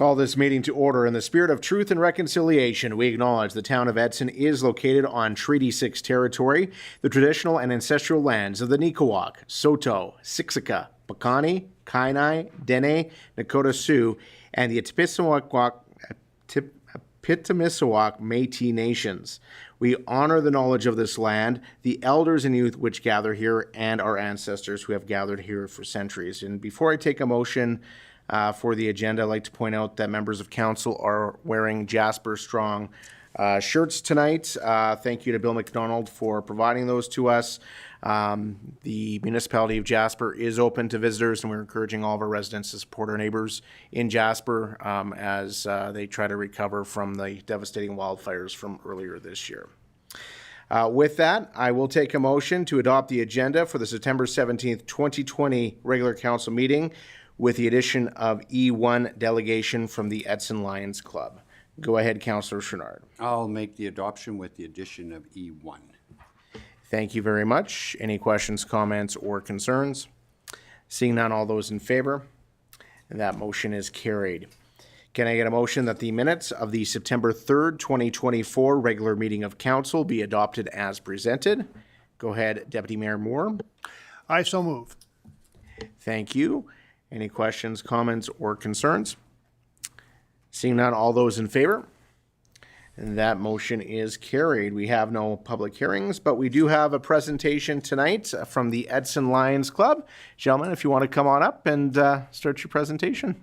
Call this meeting to order. In the spirit of truth and reconciliation, we acknowledge the town of Edson is located on Treaty 6 territory, the traditional and ancestral lands of the Niqawak, Saulteaux, Siksika, Piikani, Kainai, Dene, Nakota Sioux, and the Atipisawak Métis nations. We honor the knowledge of this land, the elders and youth which gather here, and our ancestors who have gathered here for centuries. And before I take a motion for the agenda, I'd like to point out that members of council are wearing Jasper Strong shirts tonight. Thank you to Bill McDonald for providing those to us. The municipality of Jasper is open to visitors, and we're encouraging all of our residents to support our neighbors in Jasper as they try to recover from the devastating wildfires from earlier this year. With that, I will take a motion to adopt the agenda for the September 17th, 2020 regular council meeting with the addition of E1 delegation from the Edson Lions Club. Go ahead, Councillor Chouinard. I'll make the adoption with the addition of E1. Thank you very much. Any questions, comments, or concerns? Seeing none, all those in favor? That motion is carried. Can I get a motion that the minutes of the September 3rd, 2024 regular meeting of council be adopted as presented? Go ahead, Deputy Mayor Moore. I so move. Thank you. Any questions, comments, or concerns? Seeing none, all those in favor? And that motion is carried. We have no public hearings, but we do have a presentation tonight from the Edson Lions Club. Gentlemen, if you want to come on up and start your presentation.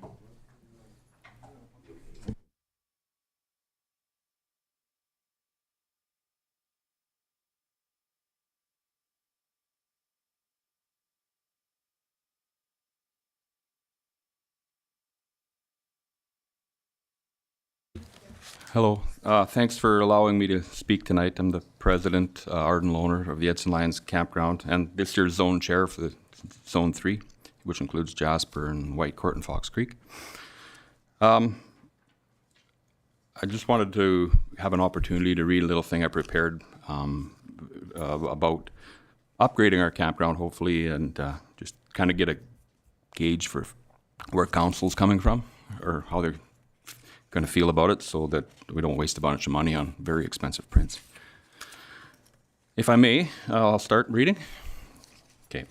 Hello. Thanks for allowing me to speak tonight. I'm the president, Arden Lohner of the Edson Lions Campground, and this year's zone chair for the Zone 3, which includes Jasper and White Court and Fox Creek. I just wanted to have an opportunity to read a little thing I prepared about upgrading our campground, hopefully, and just kind of get a gauge for where council's coming from or how they're going to feel about it so that we don't waste a bunch of money on very expensive prints. If I may, I'll start reading. Okay.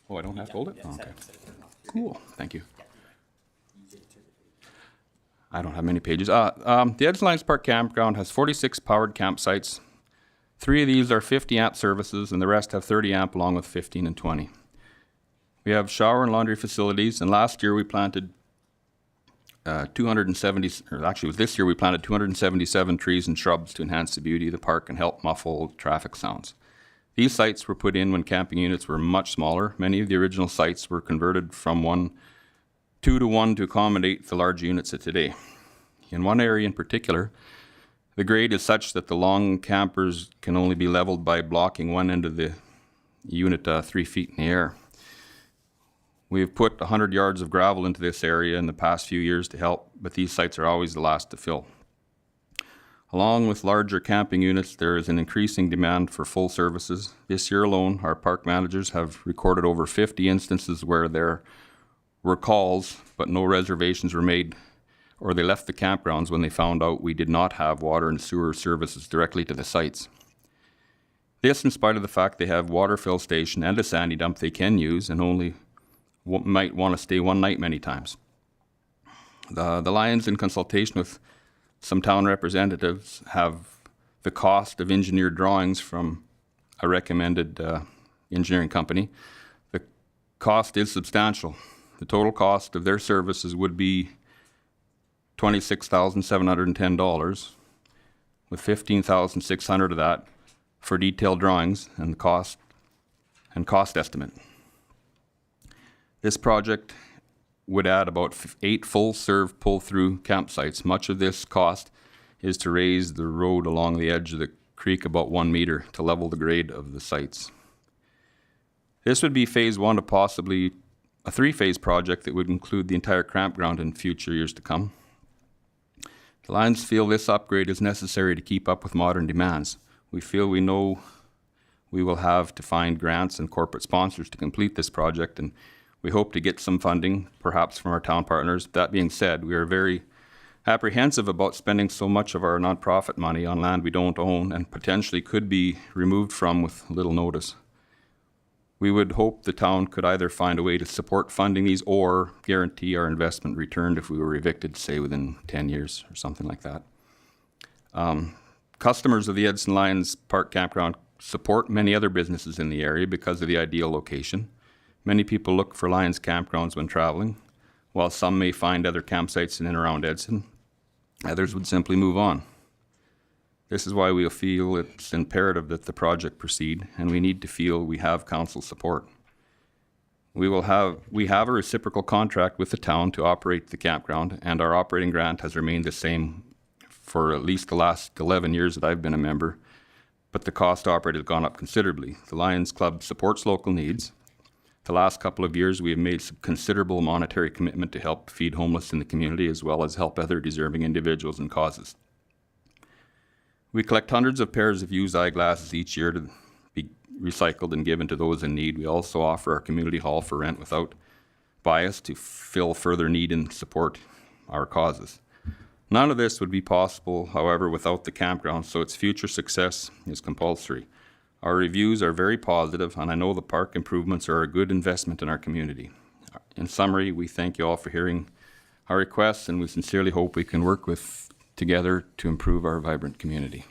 Oh, I don't have to hold it? Oh, okay. Cool. Thank you. I don't have many pages. The Edson Lions Park Campground has 46 powered campsites. 3 of these are 50 amp services and the rest have 30 amp along with 15 and 20. We have shower and laundry facilities, and last year we planted 277 trees and shrubs to enhance the beauty of the park and help muffle traffic sounds. These sites were put in when camping units were much smaller. Many of the original sites were converted from 2 to 1 to accommodate the large units of today. In one area in particular, the grade is such that the long campers can only be leveled by blocking one end of the unit 3 feet in the air. We have put 100 yards of gravel into this area in the past few years to help, but these sites are always the last to fill. Along with larger camping units, there is an increasing demand for full services. This year alone, our park managers have recorded over 50 instances where there were calls, but no reservations were made, or they left the campgrounds when they found out we did not have water and sewer services directly to the sites. This in spite of the fact they have water fill station and a sandy dump they can use and only might want to stay one night many times. The Lions, in consultation with some town representatives, have the cost of engineered drawings from a recommended engineering company. The cost is substantial. The total cost of their services would be $26,710, with $15,600 of that for detailed drawings and the cost estimate. This project would add about 8 full-serve pull-through campsites. Much of this cost is to raise the road along the edge of the creek about 1 meter to level the grade of the sites. This would be phase 1 of possibly a 3-phase project that would include the entire campground in future years to come. The Lions feel this upgrade is necessary to keep up with modern demands. We feel we know we will have to find grants and corporate sponsors to complete this project, and We hope to get some funding, perhaps from our town partners. That being said, we are very apprehensive about spending so much of our nonprofit money on land we don't own and potentially could be removed from with little notice. We would hope the town could either find a way to support funding these or guarantee our investment returned if we were evicted, say, within 10 years or something like that. Customers of the Edson Lions Park Campground support many other businesses in the area because of the ideal location. Many people look for Lions campgrounds when traveling, while some may find other campsites in and around Edson. Others would simply move on. This is why we feel it's imperative that the project proceed, and we need to feel we have council support. We have a reciprocal contract with the town to operate the campground, and our operating grant has remained the same for at least the last 11 years that I've been a member, but the cost to operate has gone up considerably. The Lions Club supports local needs. The last couple of years, we have made some considerable monetary commitment to help feed homeless in the community, as well as help other deserving individuals and causes. We collect hundreds of pairs of used eyeglasses each year to be recycled and given to those in need. We also offer our community hall for rent without bias to fill further need and support our causes. None of this would be possible, however, without the campground, so its future success is compulsory. Our reviews are very positive, and I know the park improvements are a good investment in our community. In summary, we thank you all for hearing our requests, and we sincerely hope we can work together to improve our vibrant community.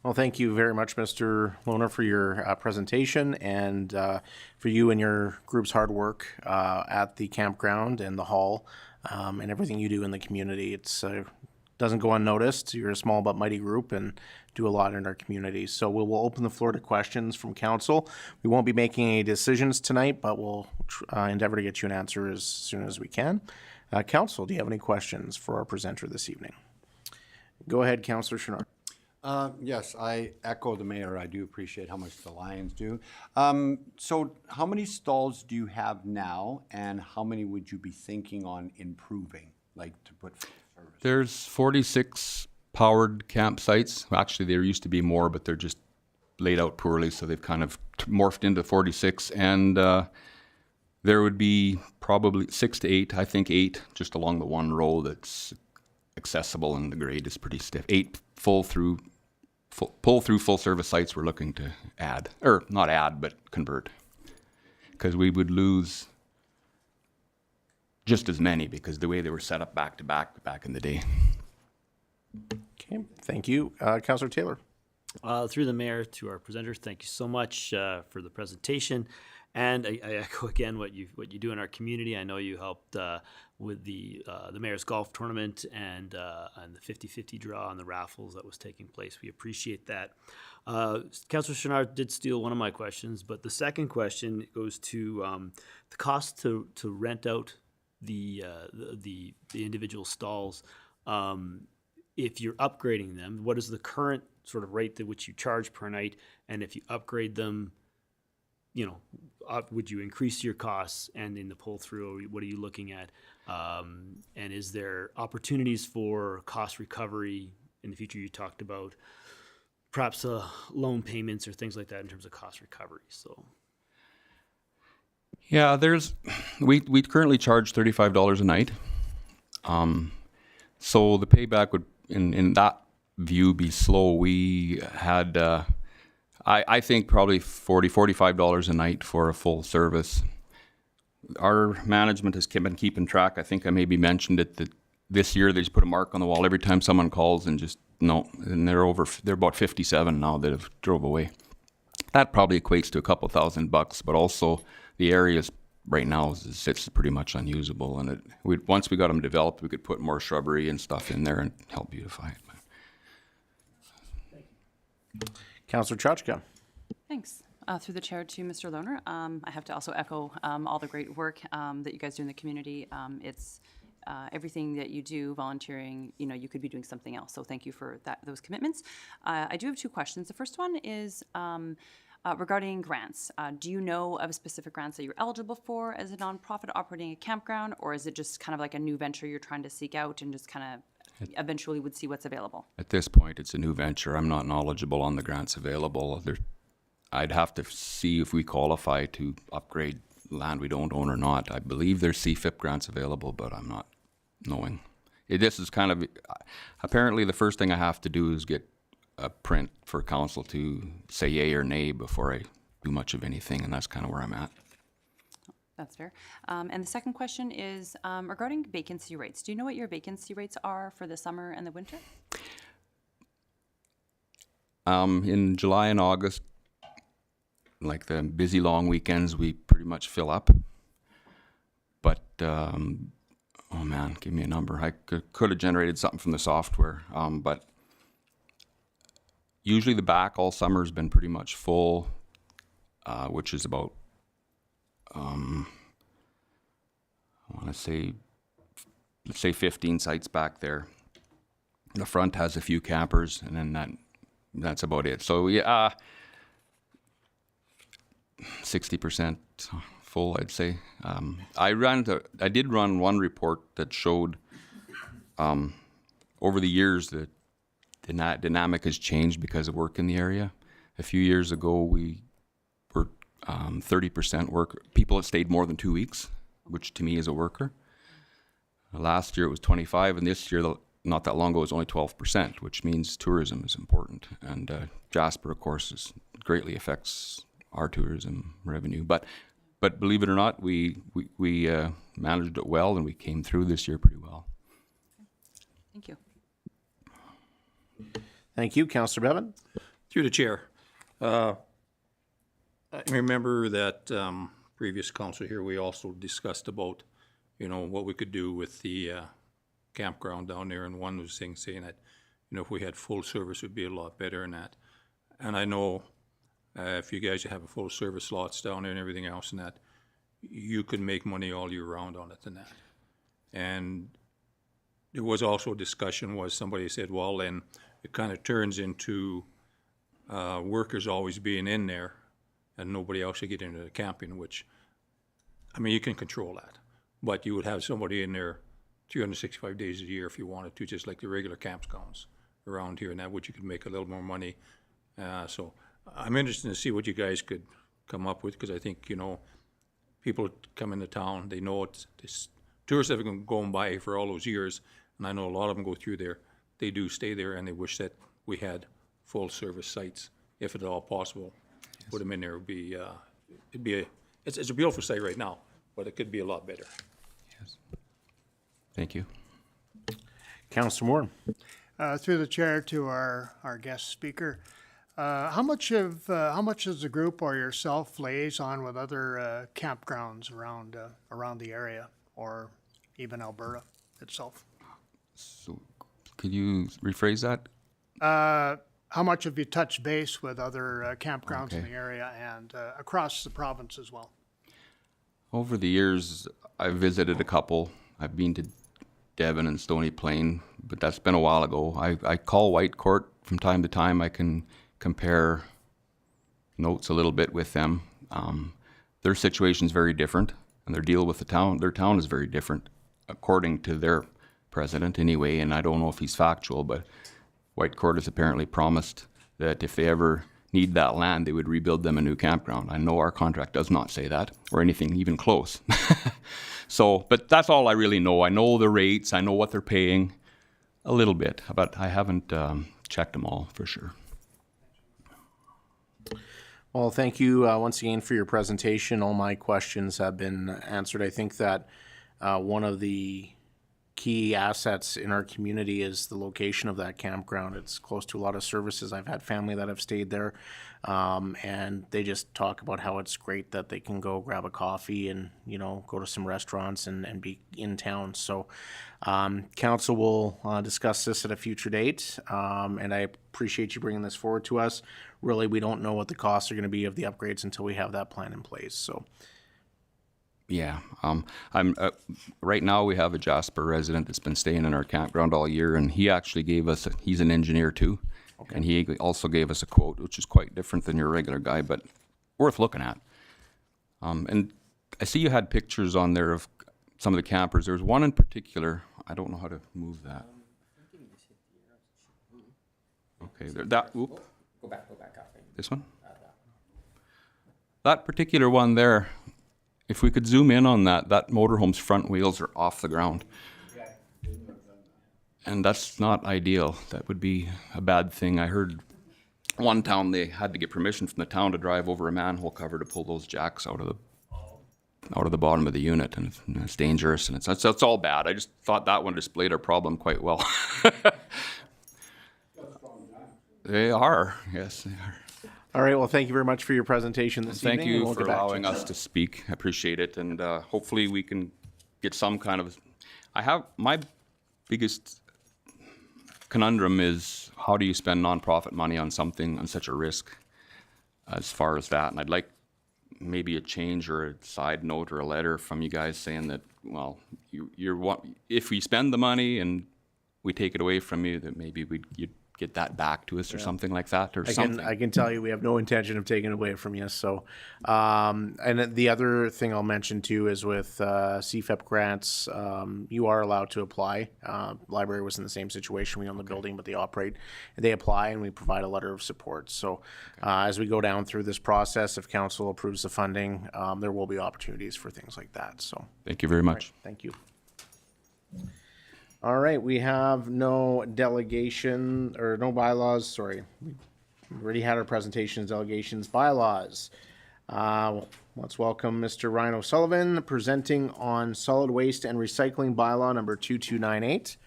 Well, thank you very much, Mr. Lohner, for your presentation and for you and your group's hard work at the campground and the hall and everything you do in the community. It's doesn't go unnoticed. You're a small but mighty group and do a lot in our community. So we'll open the floor to questions from council. We won't be making any decisions tonight, but we'll endeavor to get you an answer as soon as we can. Council, do you have any questions for our presenter this evening? Go ahead, Councillor Chenard. Yes, I echo the mayor. I do appreciate how much the Lions do. So how many stalls do you have now, and how many would you be thinking on improving, like to put full service? There's 46 powered campsites. Actually, there used to be more, but they're just laid out poorly, so they've kind of morphed into 46. And there would be probably 6 to 8, I think 8, just along the one row that's accessible, and the grade is pretty stiff. 8 pull through full service sites we're looking to add, or not add, but convert, because we would lose just as many because the way they were set up back to back in the day. Okay, thank you. Councillor Taylor. Through the mayor to our presenters, thank you so much for the presentation. And I echo again what you do in our community. I know you helped with the mayor's golf tournament and the 50-50 draw on the raffles that was taking place. We appreciate that. Councillor Chenard did steal one of my questions, but the second question goes to the cost to rent out the individual stalls. If you're upgrading them, what is the current sort of rate at which you charge per night? And if you upgrade them, would you increase your costs? And in the pull through, what are you looking at? And is there opportunities for cost recovery in the future? You talked about perhaps loan payments or things like that in terms of cost recovery. So, yeah, we currently charge $35 a night. So the payback would, in that view, be slow. We had, I think, probably $45 a night for a full service. Our management has been keeping track. I think I maybe mentioned it that this year they just put a mark on the wall every time someone calls and and they're about 57 now that have drove away. That probably equates to a couple $1,000, but also the areas right now it's pretty much unusable, and once we got them developed, we could put more shrubbery and stuff in there and help beautify it. Councillor Chachka. Thanks. Through the chair to Mr. Lohner, I have to also echo all the great work that you guys do in the community. It's everything that you do, volunteering, you could be doing something else. So thank you for those commitments. I do have 2 questions. The first one is regarding grants. Do you know of specific grants that you're eligible for as a nonprofit operating a campground, or is it just kind of like a new venture you're trying to seek out and just kind of eventually would see what's available? At this point, it's a new venture. I'm not knowledgeable on the grants available. I'd have to see if we qualify to upgrade land we don't own or not. I believe there's CFIP grants available, but I'm not knowing. This is kind of, apparently the first thing I have to do is get a print for council to say yay or nay before I do much of anything, and that's kind of where I'm at. That's fair. And the second question is regarding vacancy rates. Do you know what your vacancy rates are for the summer and the winter? In July and August, like the busy long weekends, we pretty much fill up. But, oh man, give me a number. I could have generated something from the software, but usually the back all summer has been pretty much full, which is about, I want to say, let's say 15 sites back there. The front has a few campers, and then that's about it. So yeah, 60% full, I'd say. I did run one report that showed over the years that the dynamic has changed because of work in the area. A few years ago, we were 30% work. People that stayed more than 2 weeks, which to me is a worker. Last year it was 25, and this year, not that long ago, it was only 12%, which means tourism is important. And Jasper, of course, greatly affects our tourism revenue. But believe it or not, we managed it well, and we came through this year pretty well. Thank you. Thank you. Councillor Bevan? Through the chair. I remember that previous council here, we also discussed about, what we could do with the campground down there, and one was saying that, if we had full service, it would be a lot better than that. And I know if you guys have a full service slots down there and everything else and that, you could make money all year round on it and that. And there was also a discussion, was somebody said, well, then it kind of turns into workers always being in there and nobody else should get into the camping, which, you can control that. But you would have somebody in there 365 days a year if you wanted to, just like the regular campgrounds around here and that, which you could make a little more money. So I'm interested to see what you guys could come up with, because I think, people come into town, they know it's tourists have been going by for all those years, and I know a lot of them go through there. They do stay there, and they wish that we had full service sites, if at all possible. Yes. Put them in there would be, it's a beautiful site right now, but it could be a lot better. Yes. Thank you. Councillor Moore? Through the chair to our guest speaker, how much does the group or yourself liaison with other campgrounds around the area, or even Alberta itself? So, could you rephrase that? How much have you touched base with other campgrounds in Okay. the area and across the province as well? Over the years, I've visited a couple. I've been to Devon and Stony Plain, but that's been a while ago. I call Whitecourt from time to time. I can compare notes a little bit with them. Their situation's very different, and their deal with their town is very different, according to their president anyway, and I don't know if he's factual, but Whitecourt has apparently promised that if they ever need that land, they would rebuild them a new campground. I know our contract does not say that, or anything even close. So, but that's all I really know. I know the rates, I know what they're paying a little bit, but I haven't checked them all for sure. Well, thank you once again for your presentation. All my questions have been answered. I think that one of the key assets in our community is the location of that campground. It's close to a lot of services. I've had family that have stayed there, and they just talk about how it's great that they can go grab a coffee and, go to some restaurants and be in town. So council will discuss this at a future date, and I appreciate you bringing this forward to us. Really, we don't know what the costs are going to be of the upgrades until we have that plan in place. So. Yeah, I'm right now we have a Jasper resident that's been staying in our campground all year, and he actually gave us, he's an engineer too, and he also gave us a quote, which is quite different than your regular guy, but worth looking at. And I see you had pictures on there of some of the campers. There's one in particular, I don't know how to move that. Okay, Go back up. This one? That particular one there, If we could zoom in on that, that motorhome's front wheels are off the ground. And that's not ideal. That would be a bad thing. I heard one town, they had to get permission from the town to drive over a manhole cover to pull those jacks out of the bottom of the unit, and it's dangerous, and it's all bad. I just thought that one displayed our problem quite well. They are, yes, they are. All right, well, thank you very much for your presentation this Thank evening. and you we'll for get back to allowing you. us to speak. I appreciate it, and hopefully we can get some kind of. My biggest conundrum is how do you spend nonprofit money on something on such a risk as far as that, and I'd like maybe a change or a side note or a letter from you guys saying that, well, if we spend the money and we take it away from you, that maybe you'd get that back to us or something like that, or something. I can tell you we have no intention of taking it away from you. So, and then the other thing I'll mention too is with CFEP grants, you are allowed to apply. Library was in the same situation. We own the building, but they operate. They apply, and we provide a letter of support. So, as we go down through this process, if council approves the funding, there will be opportunities for things like that. So, Thank you very much. thank you. All right, we have no delegation or no bylaws. Sorry, we already had our presentations, delegations, bylaws. Let's welcome Mr. Ryan O'Sullivan presenting on solid waste and recycling bylaw number 2298.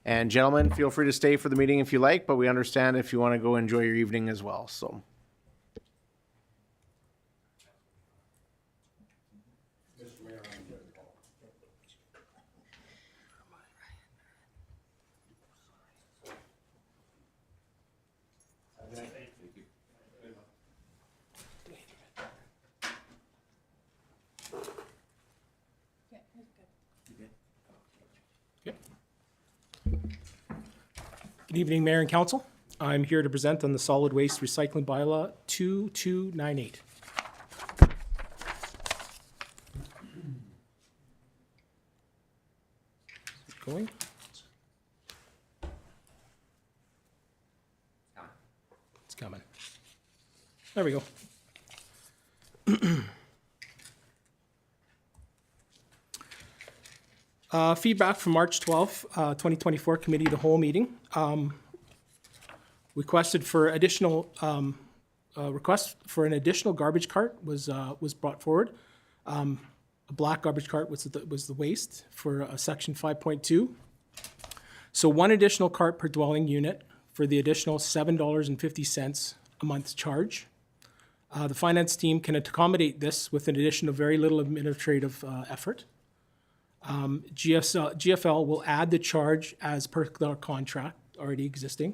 And gentlemen, feel free to stay for the meeting if you like, but we understand if you want to go enjoy your evening as well. So. Good evening, Mayor and Council. I'm here to present on the solid waste recycling bylaw 2298. Is it going? It's coming. There we go. Feedback from March 12th, 2024 Committee of the Whole meeting. Request for an additional garbage cart was brought forward. A black garbage cart was the waste for section 5.2. So one additional cart per dwelling unit for the additional $7.50 a month charge. The finance team can accommodate this with an addition of very little administrative effort. GFL will add the charge as per their contract already existing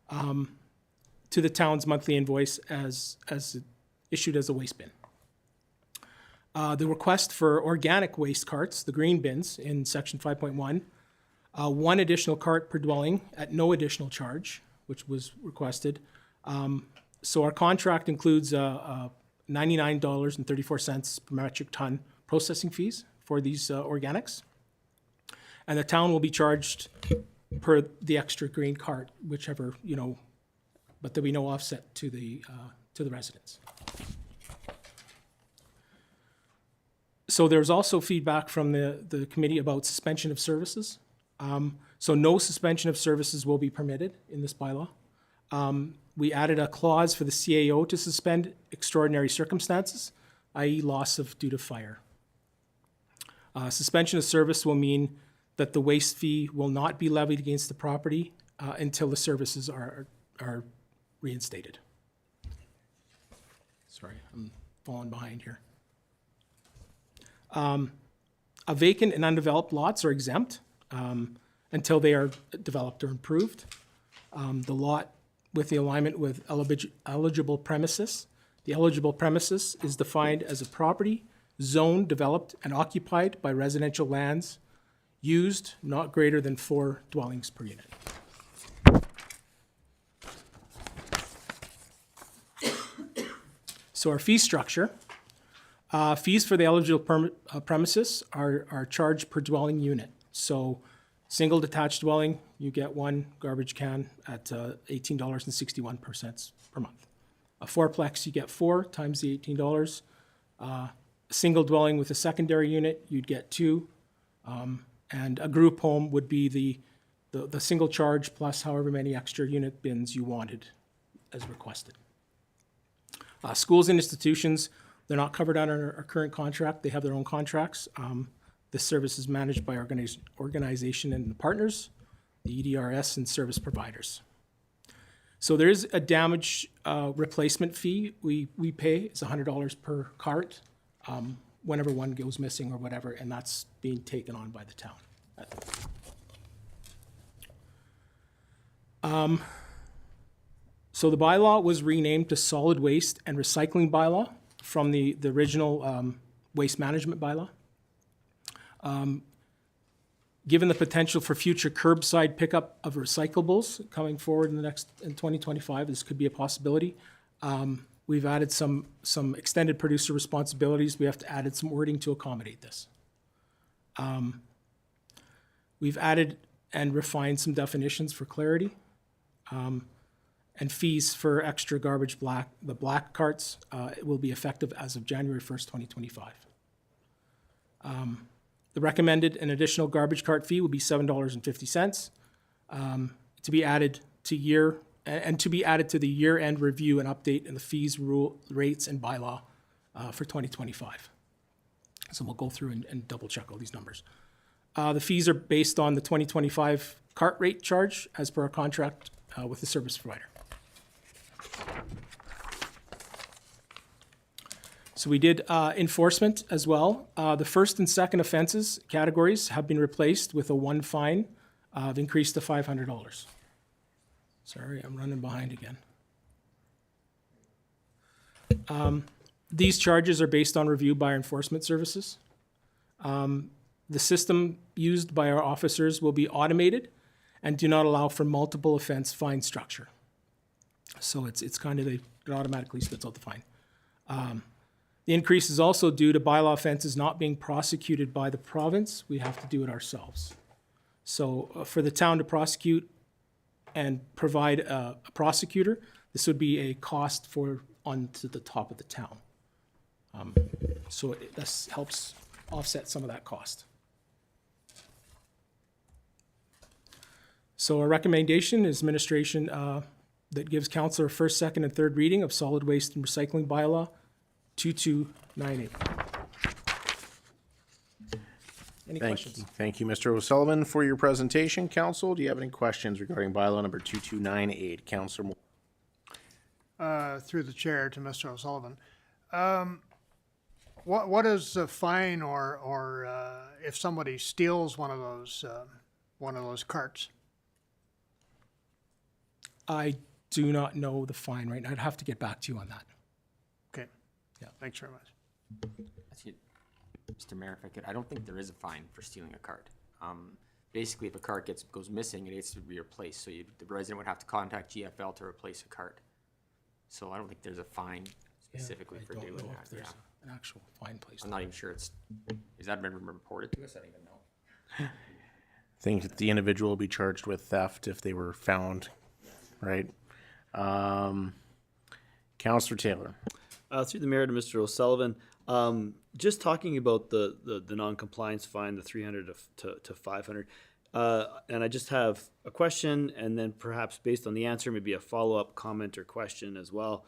to the town's monthly invoice as issued as a waste bin. The request for organic waste carts, the green bins in section 5.1, one additional cart per dwelling at no additional charge, which was requested. So our contract includes $99.34 per metric ton processing fees for these organics. And the town will be charged per the extra green cart, whichever, but there'll be no offset to the residents. So there's also feedback from the committee about suspension of services. So no suspension of services will be permitted in this bylaw. We added a clause for the CAO to suspend extraordinary circumstances, i.e. loss due to fire. Suspension of service will mean that the waste fee will not be levied against the property until the services are reinstated. Sorry, I'm falling behind here. Vacant and undeveloped lots are exempt until they are developed or improved. The lot with the alignment with eligible premises. The eligible premises is defined as a property zoned, developed, and occupied by residential lands used not greater than 4 dwellings per unit. So our fee structure, fees for the eligible premises are charged per dwelling unit. So single detached dwelling, you get one garbage can at $18.61 per month. A fourplex, you get 4 times the $18. single dwelling with a secondary unit, you'd get 2. And a group home would be the single charge plus however many extra unit bins you wanted as requested. Schools and institutions, they're not covered under our current contract. They have their own contracts. This service is managed by organization and partners, the EDRS and service providers. So there is a damage replacement fee we pay. It's $100 per cart whenever one goes missing or whatever, and that's being taken on by the town. So the bylaw was renamed to Solid Waste and Recycling Bylaw from the original Waste Management Bylaw. Given the potential for future curbside pickup of recyclables coming forward in 2025, this could be a possibility. We've added some extended producer responsibilities. We have to add some wording to accommodate this. We've added and refined some definitions for clarity. And fees for extra garbage the black carts will be effective as of January 1st, 2025. The recommended and additional garbage cart fee will be $7.50 to be added to the year-end review and update in the fees, rule, rates, and bylaw for 2025. So we'll go through and double check all these numbers. The fees are based on the 2025 cart rate charge as per our contract with the service provider. So we did enforcement as well. The first and second offenses categories have been replaced with a 1 fine of increased to $500. Sorry, I'm running behind again. These charges are based on review by our enforcement services. The system used by our officers will be automated and do not allow for multiple offense fine structure. So it's kind of, it automatically spits out the fine. The increase is also due to bylaw offenses not being prosecuted by the province. We have to do it ourselves. So for the town to prosecute and provide a prosecutor, this would be a cost onto the top of the town. So this helps offset some of that cost. So our recommendation is administration that gives council a first, second, and third reading of solid waste and recycling bylaw 2298. Any questions? Thank you, Mr. O'Sullivan, for your presentation. Council, do you have any questions regarding bylaw number 2298? Councillor Moore. Through the chair to Mr. O'Sullivan. What is the fine or if somebody steals one of those carts? I do not know the fine right now. I'd have to get back to you on that. Okay. Yeah. Thanks very much. Mr. Mayor, if I could, I don't think there is a fine for stealing a cart. Basically, if a cart goes missing, it needs to be replaced. So the resident would have to contact GFL to replace a cart. So I don't think there's a fine specifically for doing I don't know that. if there's an actual fine placed. I'm not even sure is that been reported to us? I don't even know. I think that the individual will be charged with theft if they were found, right? Councillor Taylor. Through the mayor to Mr. O'Sullivan, just talking about the non-compliance fine, the 300 to 500, and I just have a question, and then perhaps based on the answer, maybe a follow-up comment or question as well.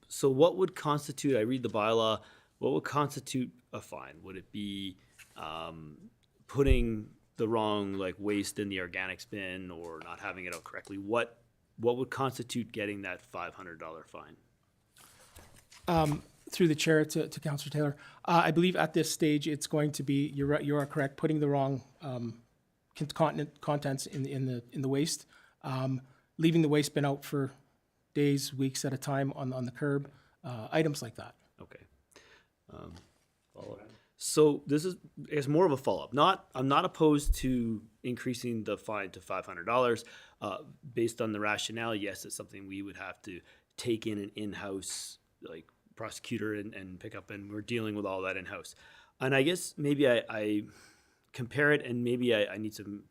So what would constitute, I read the bylaw, what would constitute a fine? Would it be putting the wrong waste in the organics bin or not having it out correctly? What would constitute getting that $500 fine? Through the chair to Councillor Taylor, I believe at this stage it's going to be, you are correct, putting the wrong contents in the waste, leaving the waste bin out for days, weeks at a time on the curb, items like that. Okay. So this is, I guess, more of a follow-up. I'm not opposed to increasing the fine to $500. Based on the rationale, yes, it's something we would have to take in an in-house prosecutor and pick up, and we're dealing with all that in-house. And I guess maybe I compare it, and maybe I need some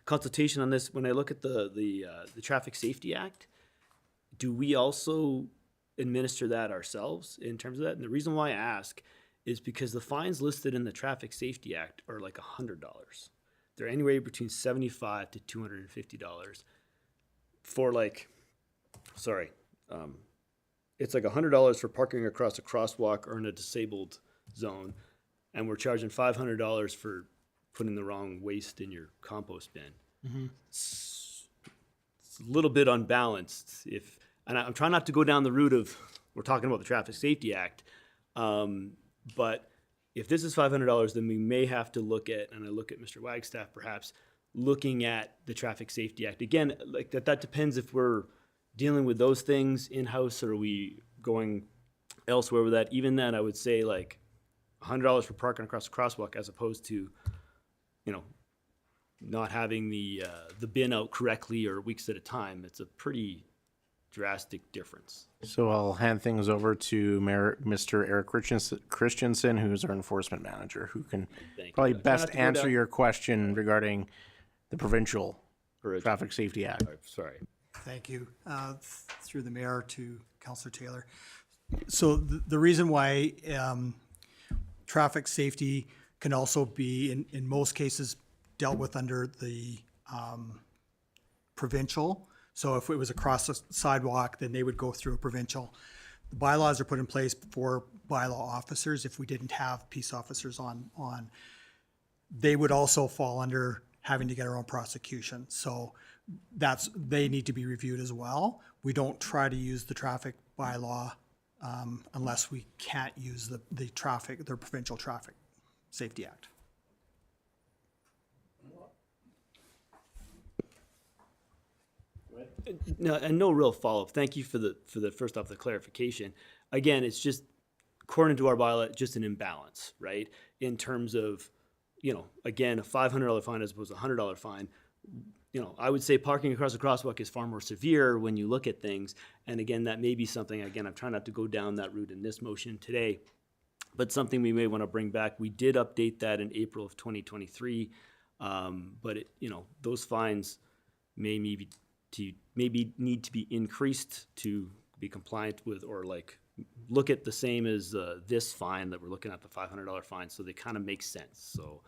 consultation on this. When I look at the Traffic Safety Act, do we also administer that ourselves in terms of that. And the reason why I ask is because the fines listed in the Traffic Safety Act are like $100. They're anywhere between $75 to $250 for like, it's like $100 for parking across a crosswalk or in a disabled zone, and we're charging $500 for putting the wrong waste in your compost bin. It's a little bit unbalanced. And I'm trying not to go down the route of we're talking about the Traffic Safety Act, but if this is $500, then we may have to look at, and I look at Mr. Wagstaff perhaps, looking at the Traffic Safety Act. Again, like that depends if we're dealing with those things in-house or are we going elsewhere with that. Even then, I would say like $100 for parking across a crosswalk as opposed to, not having the bin out correctly or weeks at a time. It's a pretty drastic difference. So I'll hand things over to Mr. Eric Christensen, who's our enforcement manager, who can Thank you. probably Try best not to go answer down- your question regarding the provincial Traffic Safety Act. Sorry. Thank you. Through the mayor to Councillor Taylor. So the reason why traffic safety can also be, in most cases, dealt with under the provincial. So if it was across the sidewalk, then they would go through a provincial. The bylaws are put in place for bylaw officers. If we didn't have peace officers on, they would also fall under having to get our own prosecution. So they need to be reviewed as well. We don't try to use the traffic bylaw unless we can't use the provincial Traffic Safety Act. No, and no real follow-up. Thank you for the first off the clarification. Again, it's just according to our bylaw, just an imbalance, right? In terms of, again, a $500 fine as opposed to a $100 fine. I would say parking across a crosswalk is far more severe when you look at things. And again, that may be something, again, I'm trying not to go down that route in this motion today, but something we may want to bring back. We did update that in April of 2023, but those fines maybe need to be increased to be compliant with, or like look at the same as this fine that we're looking at, the $500 fine. So they kind of make sense. So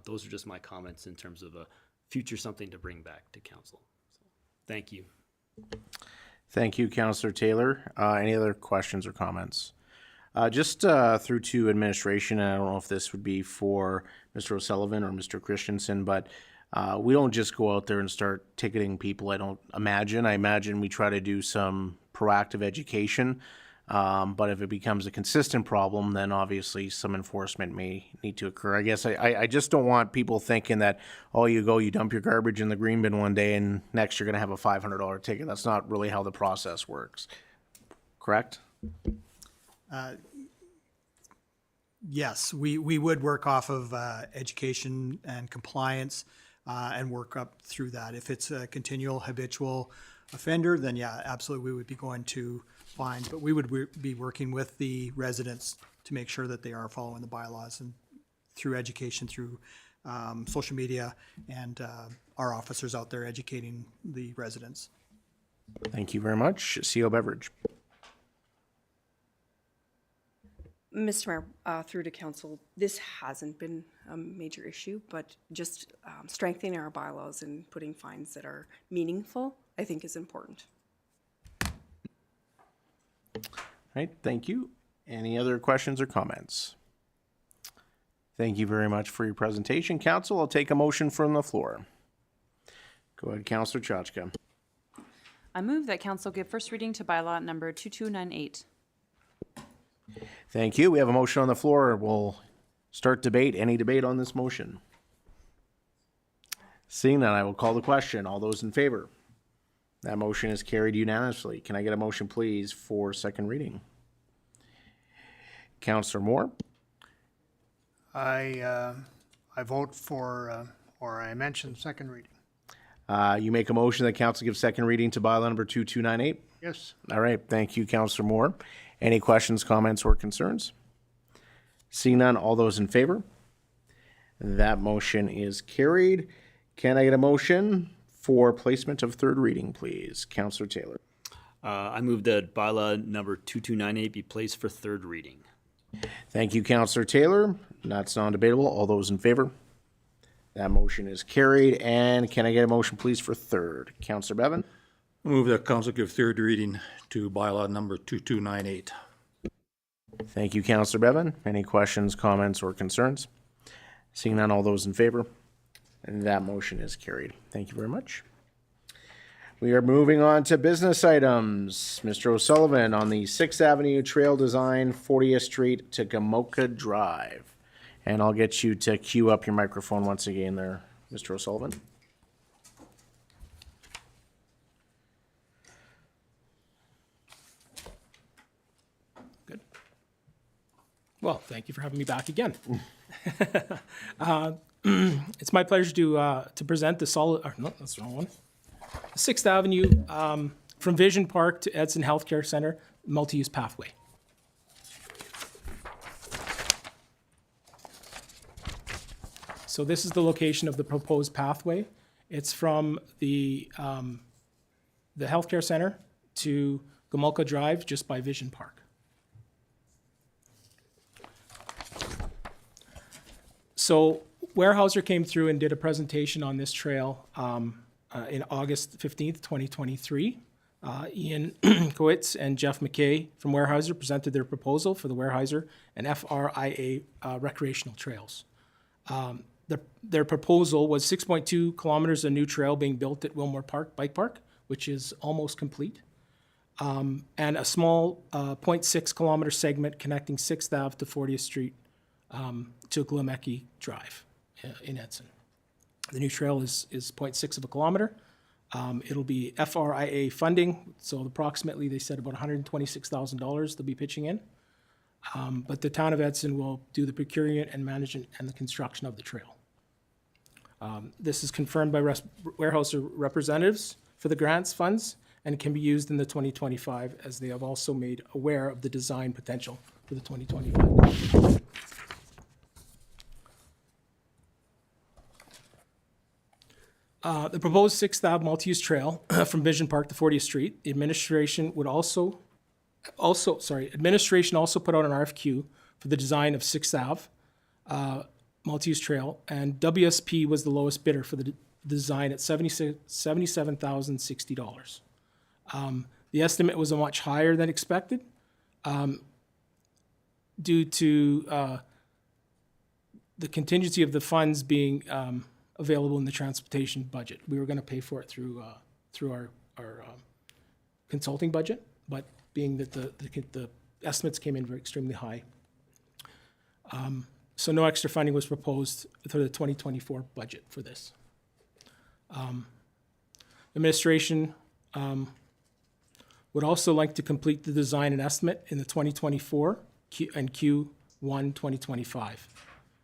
those are just my comments in terms of a future something to bring back to council. So, thank you. Thank you, Councillor Taylor. Any other questions or comments? Just through to administration, and I don't know if this would be for Mr. O'Sullivan or Mr. Christensen, but we don't just go out there and start ticketing people. I imagine we try to do some proactive education. But if it becomes a consistent problem, then obviously some enforcement may need to occur. I guess I just don't want people thinking that, you dump your garbage in the green bin one day and next you're going to have a $500 ticket. That's not really how the process works. Correct? Yes, we would work off of education and compliance and work up through that. If it's a continual habitual offender, then yeah, absolutely, we would be going to fine. But we would be working with the residents to make sure that they are following the bylaws, and through education, through social media, and our officers out there educating the residents. Thank you very much. CO Beveridge. Mr. Mayor, through to council, this hasn't been a major issue, but just strengthening our bylaws and putting fines that are meaningful, I think, is important. All right, thank you. Any other questions or comments? Thank you very much for your presentation, Council. I'll take a motion from the floor. Go ahead, Councillor Chachka. I move that council give first reading to bylaw number 2298. Thank you. We have a motion on the floor. We'll start debate. Any debate on this motion? Seeing none, I will call the question. All those in favor? That motion is carried unanimously. Can I get a motion, please, for second reading? Councillor Moore? I vote for, or I mention second reading. You make a motion that council gives second reading to bylaw number 2298? Yes. All right. Thank you, Councillor Moore. Any questions, comments, or concerns? Seeing none, all those in favor? That motion is carried. Can I get a motion for placement of third reading, please? Councillor Taylor. I move that bylaw number 2298 be placed for third reading. Thank you, Councillor Taylor. That's non-debatable. All those in favor? That motion is carried. And can I get a motion, please, for third? Councillor Bevan? Move that council give third reading to bylaw number 2298. Thank you, Councillor Bevan. Any questions, comments, or concerns? Seeing none, all those in favor? And that motion is carried. Thank you very much. We are moving on to business items. Mr. O'Sullivan on the 6th Avenue Trail Design, 40th Street to Gamoka Drive. And I'll get you to queue up your microphone once again there, Mr. O'Sullivan. Good. Well, thank you for having me back again. It's my pleasure to present the solid, or no, that's the wrong one. 6th Avenue from Vision Park to Edson Healthcare Center, multi-use pathway. So this is the location of the proposed pathway. It's from the healthcare center to Gamulka Drive, just by Vision Park. So Weyerhaeuser came through and did a presentation on this trail in August 15th, 2023. Ian Kowitz and Jeff McKay from Weyerhaeuser presented their proposal for the Weyerhaeuser and FRIA recreational trails. Their proposal was 6.2 kilometers of new trail being built at Wilmore Park Bike Park, which is almost complete, and a small 0.6 kilometer segment connecting 6th Ave to 40th Street to Glamecki Drive in Edson. The new trail is 0.6 of a kilometer. It'll be FRIA funding, so approximately they said about $126,000 they'll be pitching in. But the town of Edson will do the procurement and management and the construction of the trail. This is confirmed by Weyerhaeuser representatives for the grants funds and can be used in the 2025, as they have also made aware of the design potential for the 2025. The proposed 6th Ave multi-use trail from Vision Park to 40th Street, the administration would also put out an RFQ for the design of 6th Ave multi-use trail, and WSP was the lowest bidder for the design at $77,060. The estimate was much higher than expected due to the contingency of the funds being available in the transportation budget. We were going to pay for it through our consulting budget, but being that the estimates came in very extremely high. So no extra funding was proposed for the 2024 budget for this. Administration would also like to complete the design and estimate in the 2024 and Q1 2025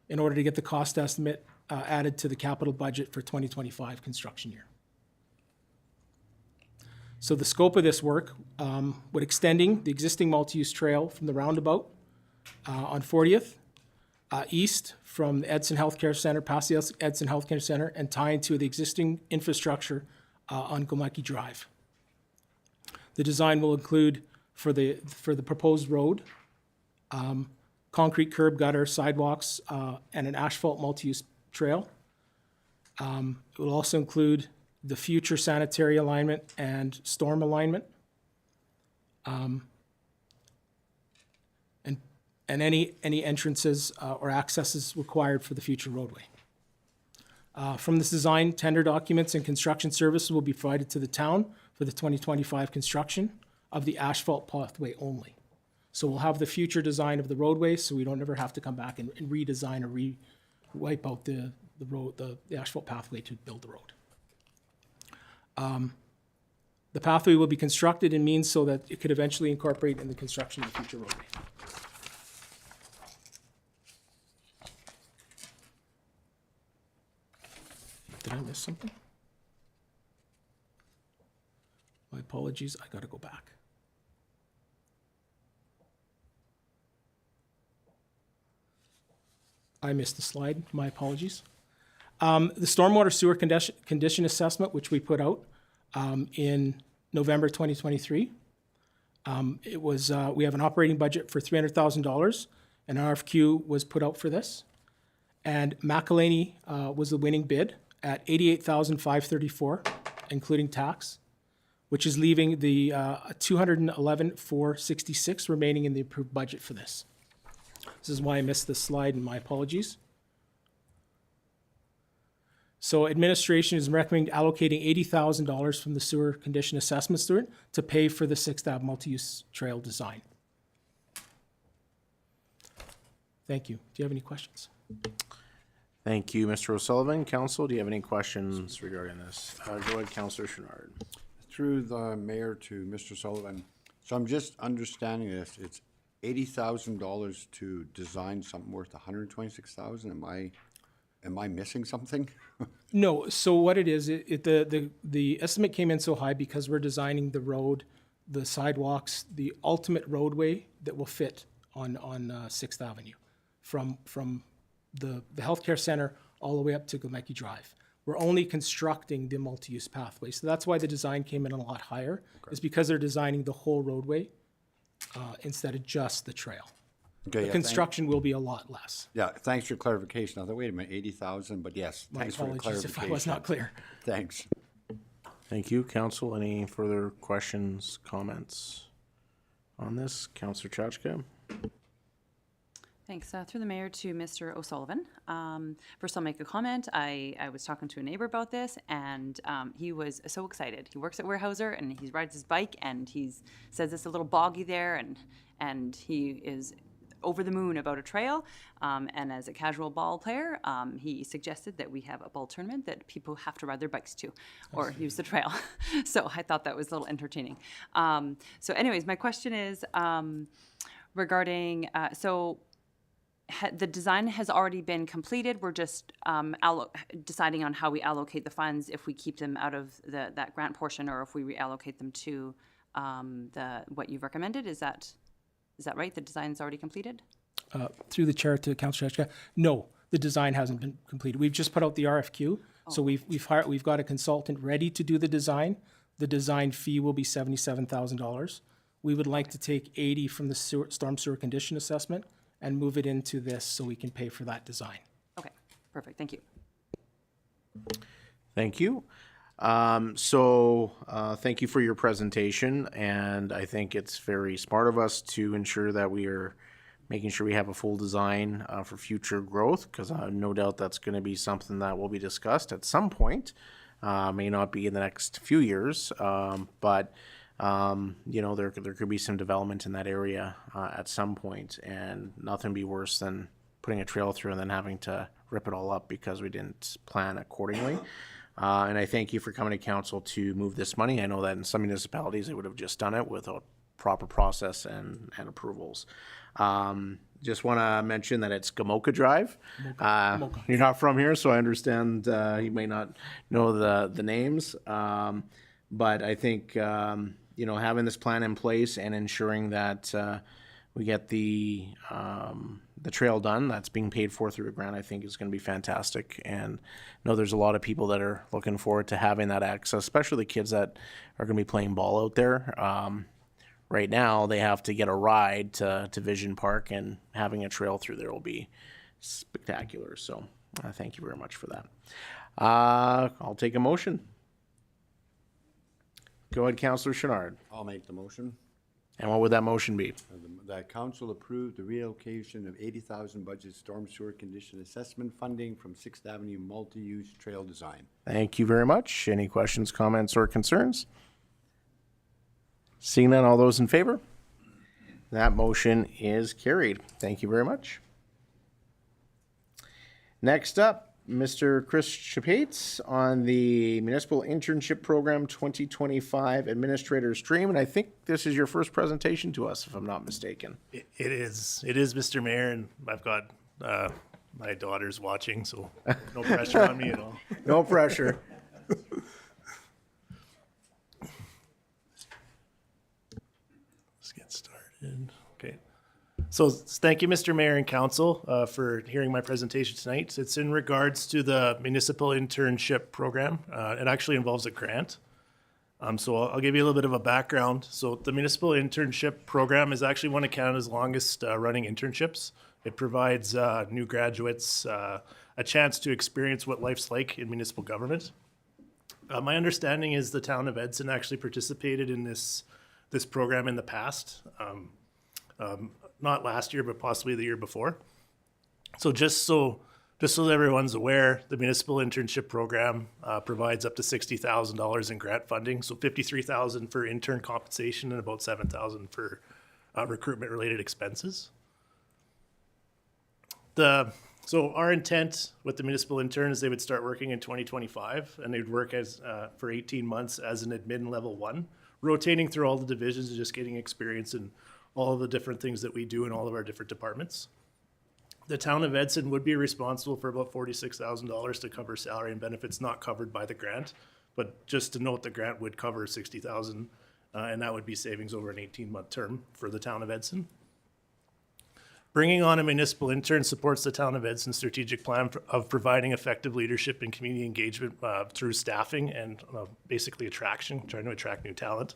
in order to get the cost estimate added to the capital budget for 2025 construction year. So the scope of this work would extending the existing multi-use trail from the roundabout on 40th east from the Edson Healthcare Center, past the Edson Healthcare Center, and tie into the existing infrastructure on Gomeki Drive. The design will include for the proposed road, concrete curb gutter, sidewalks, and an asphalt multi-use trail. It will also include the future sanitary alignment and storm alignment, and any entrances or accesses required for the future roadway. From this design, tender documents and construction services will be provided to the town for the 2025 construction of the asphalt pathway only. So we'll have the future design of the roadway, so we don't ever have to come back and redesign or wipe out the road, the asphalt pathway to build the road. The pathway will be constructed in means so that it could eventually incorporate in the construction of the future roadway. Did I miss something? My apologies, I gotta go back. I missed the slide, my apologies. The stormwater sewer condition assessment, which we put out in November 2023, It was, we have an operating budget for $300,000. An RFQ was put out for this. And McElhaney was the winning bid at $88,534, including tax, which is leaving the $211,466 remaining in the approved budget for this. This is why I missed this slide, and my apologies. So administration is recommending allocating $80,000 from the sewer condition assessment student to pay for the 6th Ave multi-use trail design. Thank you. Do you have any questions? Thank you, Mr. O'Sullivan. Council, do you have any questions regarding this? Go ahead, Councillor Chenard. Through the mayor to Mr. Sullivan. So I'm just understanding this. It's $80,000 to design something worth $126,000. Am I missing something? No. So what it is, the estimate came in so high because we're designing the road, the sidewalks, the ultimate roadway that will fit on 6th Avenue, from the healthcare center all the way up to Gomeki Drive. We're only constructing the multi-use pathway. So that's why the design came in a lot higher, is because they're designing the whole roadway instead of just the trail. Okay, The construction will be a lot less. Yeah, thanks for clarification. I thought, wait a minute, 80,000, but yes, My thanks for the apologies clarification. if I was not clear. Thanks. Thank you, Council. Any further questions, comments on this? Councillor Chachka? Thanks. Through the mayor to Mr. O'Sullivan. First, I'll make a comment. I was talking to a neighbor about this, and he was so excited. He works at Weyerhaeuser, and he rides his bike, and he says it's a little boggy there, and he is over the moon about a trail. And as a casual ball player, he suggested that we have a ball tournament that people have to ride their bikes to or use the trail. So I thought that was a little entertaining. So anyways, my question is regarding, the design has already been completed. We're just deciding on how we allocate the funds, if we keep them out of that grant portion or if we reallocate them to what you've recommended. Is that right? The design's already completed? Through the chair to Councillor Chachka, no, the design hasn't been completed. We've just put out the RFQ. So we've got a consultant ready to do the design. The design fee will be $77,000. We would like to take $80,000 from the storm sewer condition assessment and move it into this so we can pay for that design. Okay, perfect. Thank you. Thank you. Thank you for your presentation, and I think it's very smart of us to ensure that we are making sure we have a full design for future growth, because no doubt that's going to be something that will be discussed at some point. May not be in the next few years, but there could be some development in that area at some point, and nothing be worse than putting a trail through and then having to rip it all up because we didn't plan accordingly. And I thank you for coming to council to move this money. I know that in some municipalities they would have just done it without proper process and approvals. Just want to mention that it's Gamoka Drive. You're not from here, so I understand you may not know the names. But I think having this plan in place and ensuring that we get the trail done that's being paid for through a grant, I think is going to be fantastic. And I know there's a lot of people that are looking forward to having that access, especially the kids that are going to be playing ball out there. Right now, they have to get a ride to Vision Park, and having a trail through there will be spectacular. So thank you very much for that. I'll take a motion. Go ahead, Councillor Chenard. I'll make the motion. And what would that motion be? That council approved the reallocation of $80,000 budget storm sewer condition assessment funding from 6th Avenue multi-use trail design. Thank you very much. Any questions, comments, or concerns? Seeing none, all those in favor? That motion is carried. Thank you very much. Next up, Mr. Chris Chapates on the Municipal Internship Program 2025 Administrator Stream. And I think this is your first presentation to us, if I'm not mistaken. It is, Mr. Mayor, and I've got my daughters watching, so no pressure on me at all. No pressure. Let's get started. Okay. So thank you, Mr. Mayor and Council, for hearing my presentation tonight. It's in regards to the Municipal Internship Program. It actually involves a grant. So I'll give you a little bit of a background. So the municipal internship program is actually one of Canada's longest running internships. It provides new graduates a chance to experience what life's like in municipal government. My understanding is the town of Edson actually participated in this program in the past, not last year, but possibly the year before. So just so everyone's aware, the municipal internship program provides up to $60,000 in grant funding. So $53,000 for intern compensation and about $7,000 for recruitment-related expenses. So our intent with the municipal intern is they would start working in 2025, and they'd work as for 18 months as an admin level 1, rotating through all the divisions and just getting experience in all of the different things that we do in all of our different departments. The town of Edson would be responsible for about $46,000 to cover salary and benefits not covered by the grant. But just to note, the grant would cover $60,000, and that would be savings over an 18-month term for the town of Edson. Bringing on a municipal intern supports the town of Edson's strategic plan of providing effective leadership and community engagement through staffing and basically attraction, trying to attract new talent.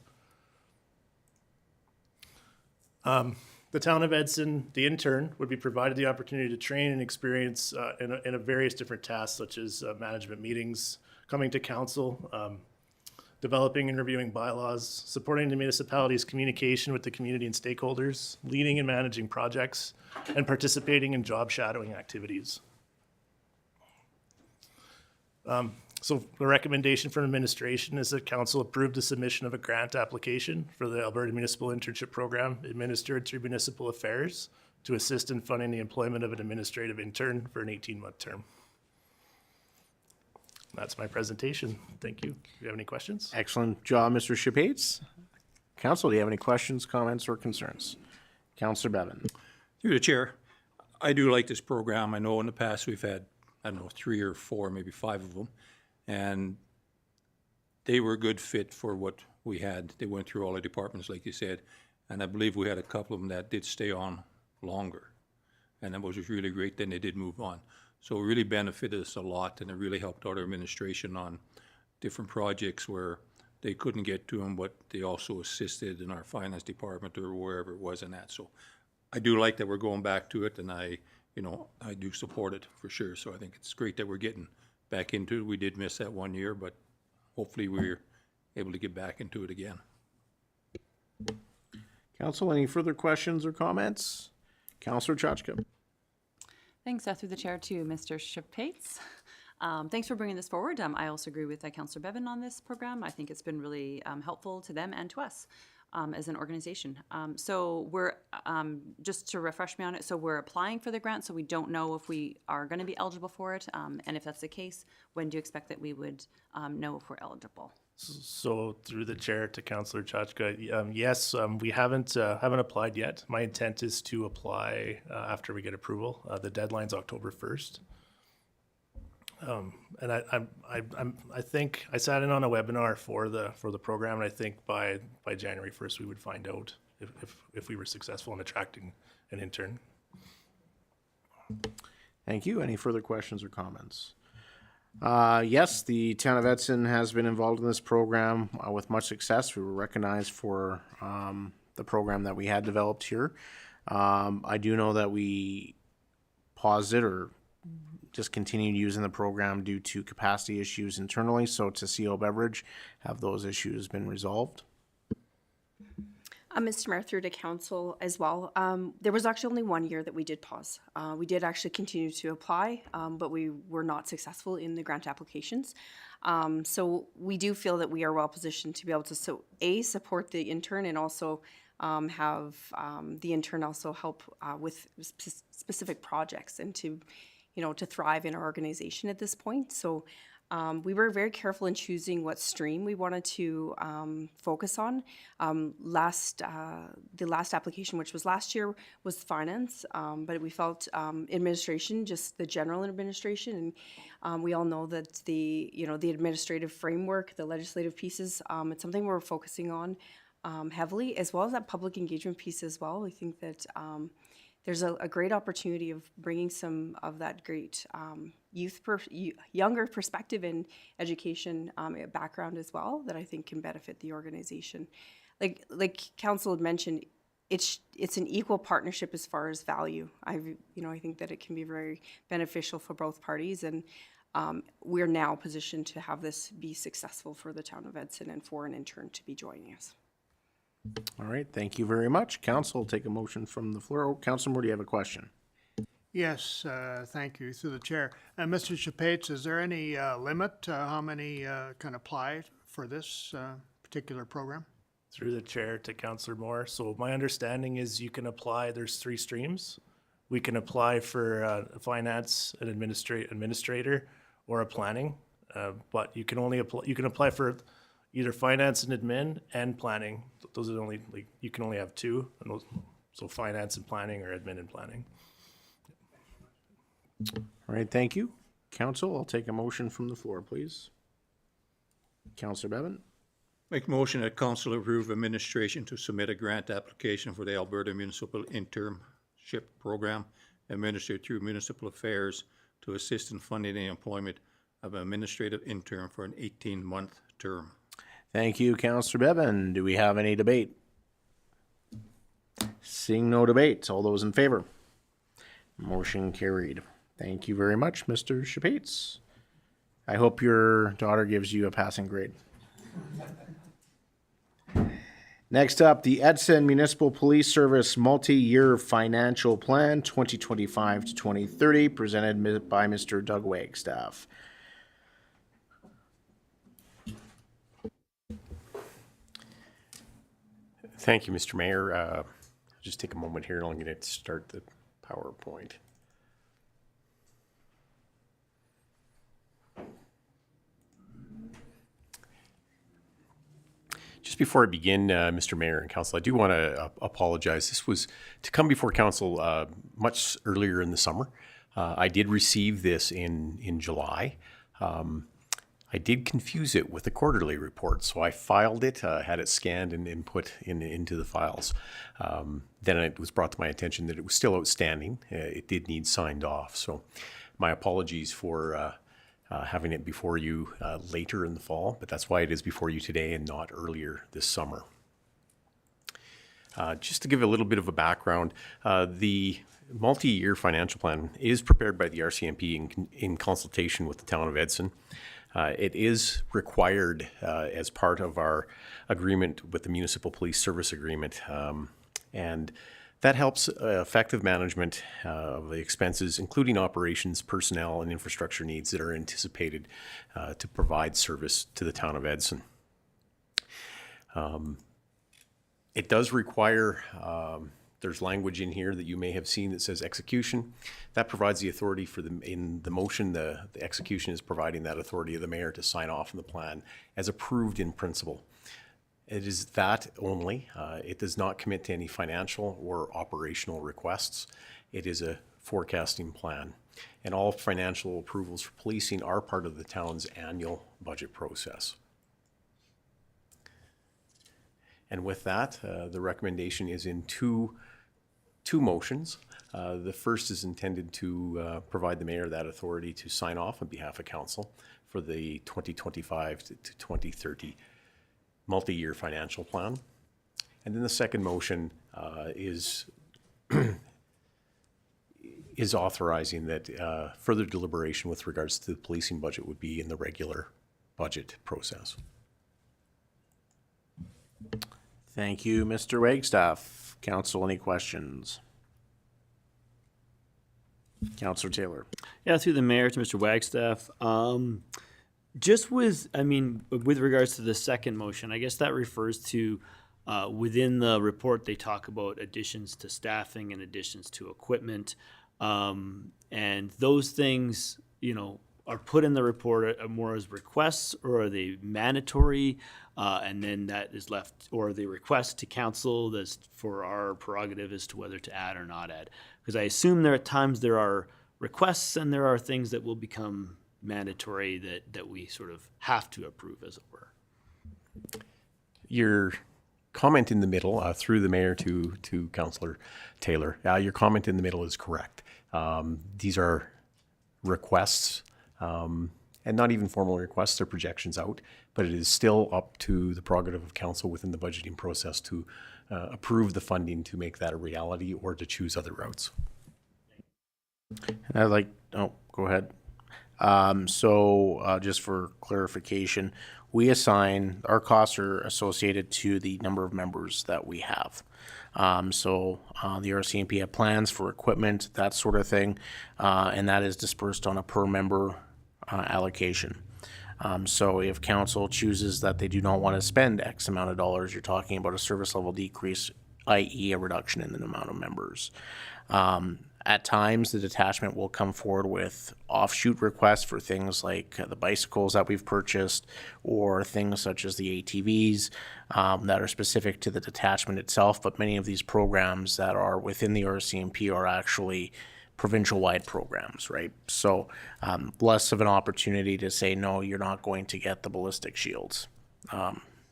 The town of Edson, the intern, would be provided the opportunity to train and experience in a various different tasks, such as management meetings, coming to council, developing and reviewing bylaws, supporting the municipality's communication with the community and stakeholders, leading and managing projects, and participating in job shadowing activities. So the recommendation from administration is that council approve the submission of a grant application for the Alberta Municipal Internship Program administered through Municipal Affairs to assist in funding the employment of an administrative intern for an 18-month term. That's my presentation. Thank you. Do you have any questions? Excellent job, Mr. Shapates. Council, do you have any questions, comments, or concerns? Councillor Bevan. Through the chair, I do like this program. I know in the past we've had, I don't know, 3 or 4, maybe 5 of them. And they were a good fit for what we had. They went through all the departments, like you said. And I believe we had a couple of them that did stay on longer. And that was really great. Then they did move on. So it really benefited us a lot, and it really helped our administration on different projects where they couldn't get to them, but they also assisted in our finance department or wherever it was in that. So I do like that we're going back to it, and I do support it for sure. So I think it's great that we're getting back into it. We did miss that 1 year, but hopefully we're able to get back into it again. Council, any further questions or comments? Councillor Chachka. Thanks, through the chair to Mr. Shapates. Thanks for bringing this forward. I also agree with Councillor Bevan on this program. I think it's been really helpful to them and to us as an organization. So we're, just to refresh me on it, so we're applying for the grant, so we don't know if we are going to be eligible for it. And if that's the case, when do you expect that we would know if we're eligible? So through the chair to Councillor Chachka, yes, we haven't applied yet. My intent is to apply after we get approval. The deadline's October 1st. And I think I sat in on a webinar for the program, and I think by January 1st we would find out if we were successful in attracting an intern. Thank you. Any further questions or comments? Yes, the town of Edson has been involved in this program with much success. We were recognized for the program that we had developed here. I do know that we paused it or just continued using the program due to capacity issues internally. So to CO Beverage, have those issues been resolved? Mr. Mayor, through to council as well. There was actually only 1 year that we did pause. We did actually continue to apply, but we were not successful in the grant applications. So we do feel that we are well positioned to be able to support the intern and also have the intern also help with specific projects and to thrive in our organization at this point. So we were very careful in choosing what stream we wanted to focus on. The last application, which was last year, was finance, but we felt administration, just the general administration, and we all know that the administrative framework, the legislative pieces, it's something we're focusing on heavily, as well as that public engagement piece as well. We think that there's a great opportunity of bringing some of that great younger perspective and education background as well that I think can benefit the organization. Like Council had mentioned, it's an equal partnership as far as value. I think that it can be very beneficial for both parties, and we're now positioned to have this be successful for the town of Edson and for an intern to be joining us. All right, thank you very much. Council, take a motion from the floor. Oh, Councilor Moore, do you have a question? Yes, thank you, through the chair. Mr. Chapates, is there any limit to how many can apply for this particular program? Through the chair to Councillor Moore. So my understanding is you can apply, there's 3 streams. We can apply for a finance and administrator or a planning, but you can only apply for either finance and admin and planning. Those are only, you can only have 2, and those, so finance and planning or admin and planning. All right, thank you. Council, I'll take a motion from the floor, please. Councillor Bevan. Make motion that council approve administration to submit a grant application for the Alberta Municipal Internship Program administered through Municipal Affairs to assist in funding the employment of an administrative intern for an 18-month term. Thank you, Councillor Bevan. Do we have any debate? Seeing no debate, all those in favor? Motion carried. Thank you very much, Mr. Chapates. I hope your daughter gives you a passing grade. Next up, the Edson Municipal Police Service Multi-Year Financial Plan 2025 to 2030, presented by Mr. Doug Wagstaff. Thank you, Mr. Mayor. Just take a moment here and I'm going to start the PowerPoint. Just before I begin, Mr. Mayor and Council, I do want to apologize. This was to come before Council much earlier in the summer. I did receive this in July. I did confuse it with the quarterly report, so I filed it, had it scanned and put into the files. Then it was brought to my attention that it was still outstanding. It did need signed off, so my apologies for having it before you later in the fall, but that's why it is before you today and not earlier this summer. Just to give a little bit of a background, the multi-year financial plan is prepared by the RCMP in consultation with the town of Edson. It is required as part of our agreement with the Municipal Police Service Agreement, and that helps effective management of the expenses, including operations, personnel, and infrastructure needs that are anticipated to provide service to the town of Edson. It does require, there's language in here that you may have seen that says execution. That provides the authority for in the motion, the execution is providing that authority of the mayor to sign off on the plan as approved in principle. It is that only. It does not commit to any financial or operational requests. It is a forecasting plan. And all financial approvals for policing are part of the town's annual budget process. And with that, the recommendation is in two motions. The first is intended to provide the mayor that authority to sign off on behalf of council for the 2025 to 2030 multi-year financial plan. And then the second motion is authorizing that further deliberation with regards to the policing budget would be in the regular budget process. Thank you, Mr. Wagstaff. Council, any questions? Councillor Taylor. Yeah, through the mayor to Mr. Wagstaff. Just with regards to the second motion, I guess that refers to within the report, they talk about additions to staffing and additions to equipment. And those things, are put in the report more as requests, or are they mandatory? And then that is left, or the request to council that's for our prerogative as to whether to add or not add. Because I assume there at times there are requests and there are things that will become mandatory that we sort of have to approve, as it were. You're comment in the middle, through the mayor to Councillor Taylor, your comment in the middle is correct. These are requests, and not even formal requests, they're projections out, but it is still up to the prerogative of council within the budgeting process to approve the funding to make that a reality or to choose other routes. And go ahead. Just for clarification, our costs are associated to the number of members that we have. The RCMP have plans for equipment, that sort of thing, and that is dispersed on a per member allocation. If council chooses that they do not want to spend X amount of dollars, you're talking about a service level decrease, i.e. a reduction in the amount of members. At times, the detachment will come forward with offshoot requests for things like the bicycles that we've purchased or things such as the ATVs that are specific to the detachment itself. But many of these programs that are within the RCMP are actually provincial-wide programs, right? So less of an opportunity to say, no, you're not going to get the ballistic shields,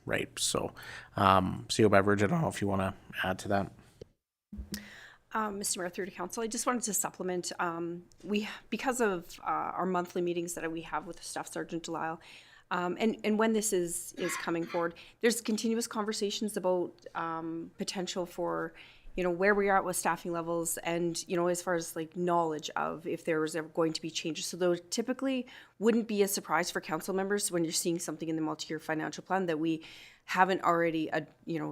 right? So CO Beveridge, I don't know if you want to add to that. Mr. Mayor, through to council, I just wanted to supplement. Because of our monthly meetings that we have with Staff Sergeant Delisle, and when this is coming forward, there's continuous conversations about potential for, where we are at with staffing levels and, as far as like knowledge of if there was ever going to be changes. So those typically wouldn't be a surprise for council members when you're seeing something in the multi-year financial plan that we haven't already,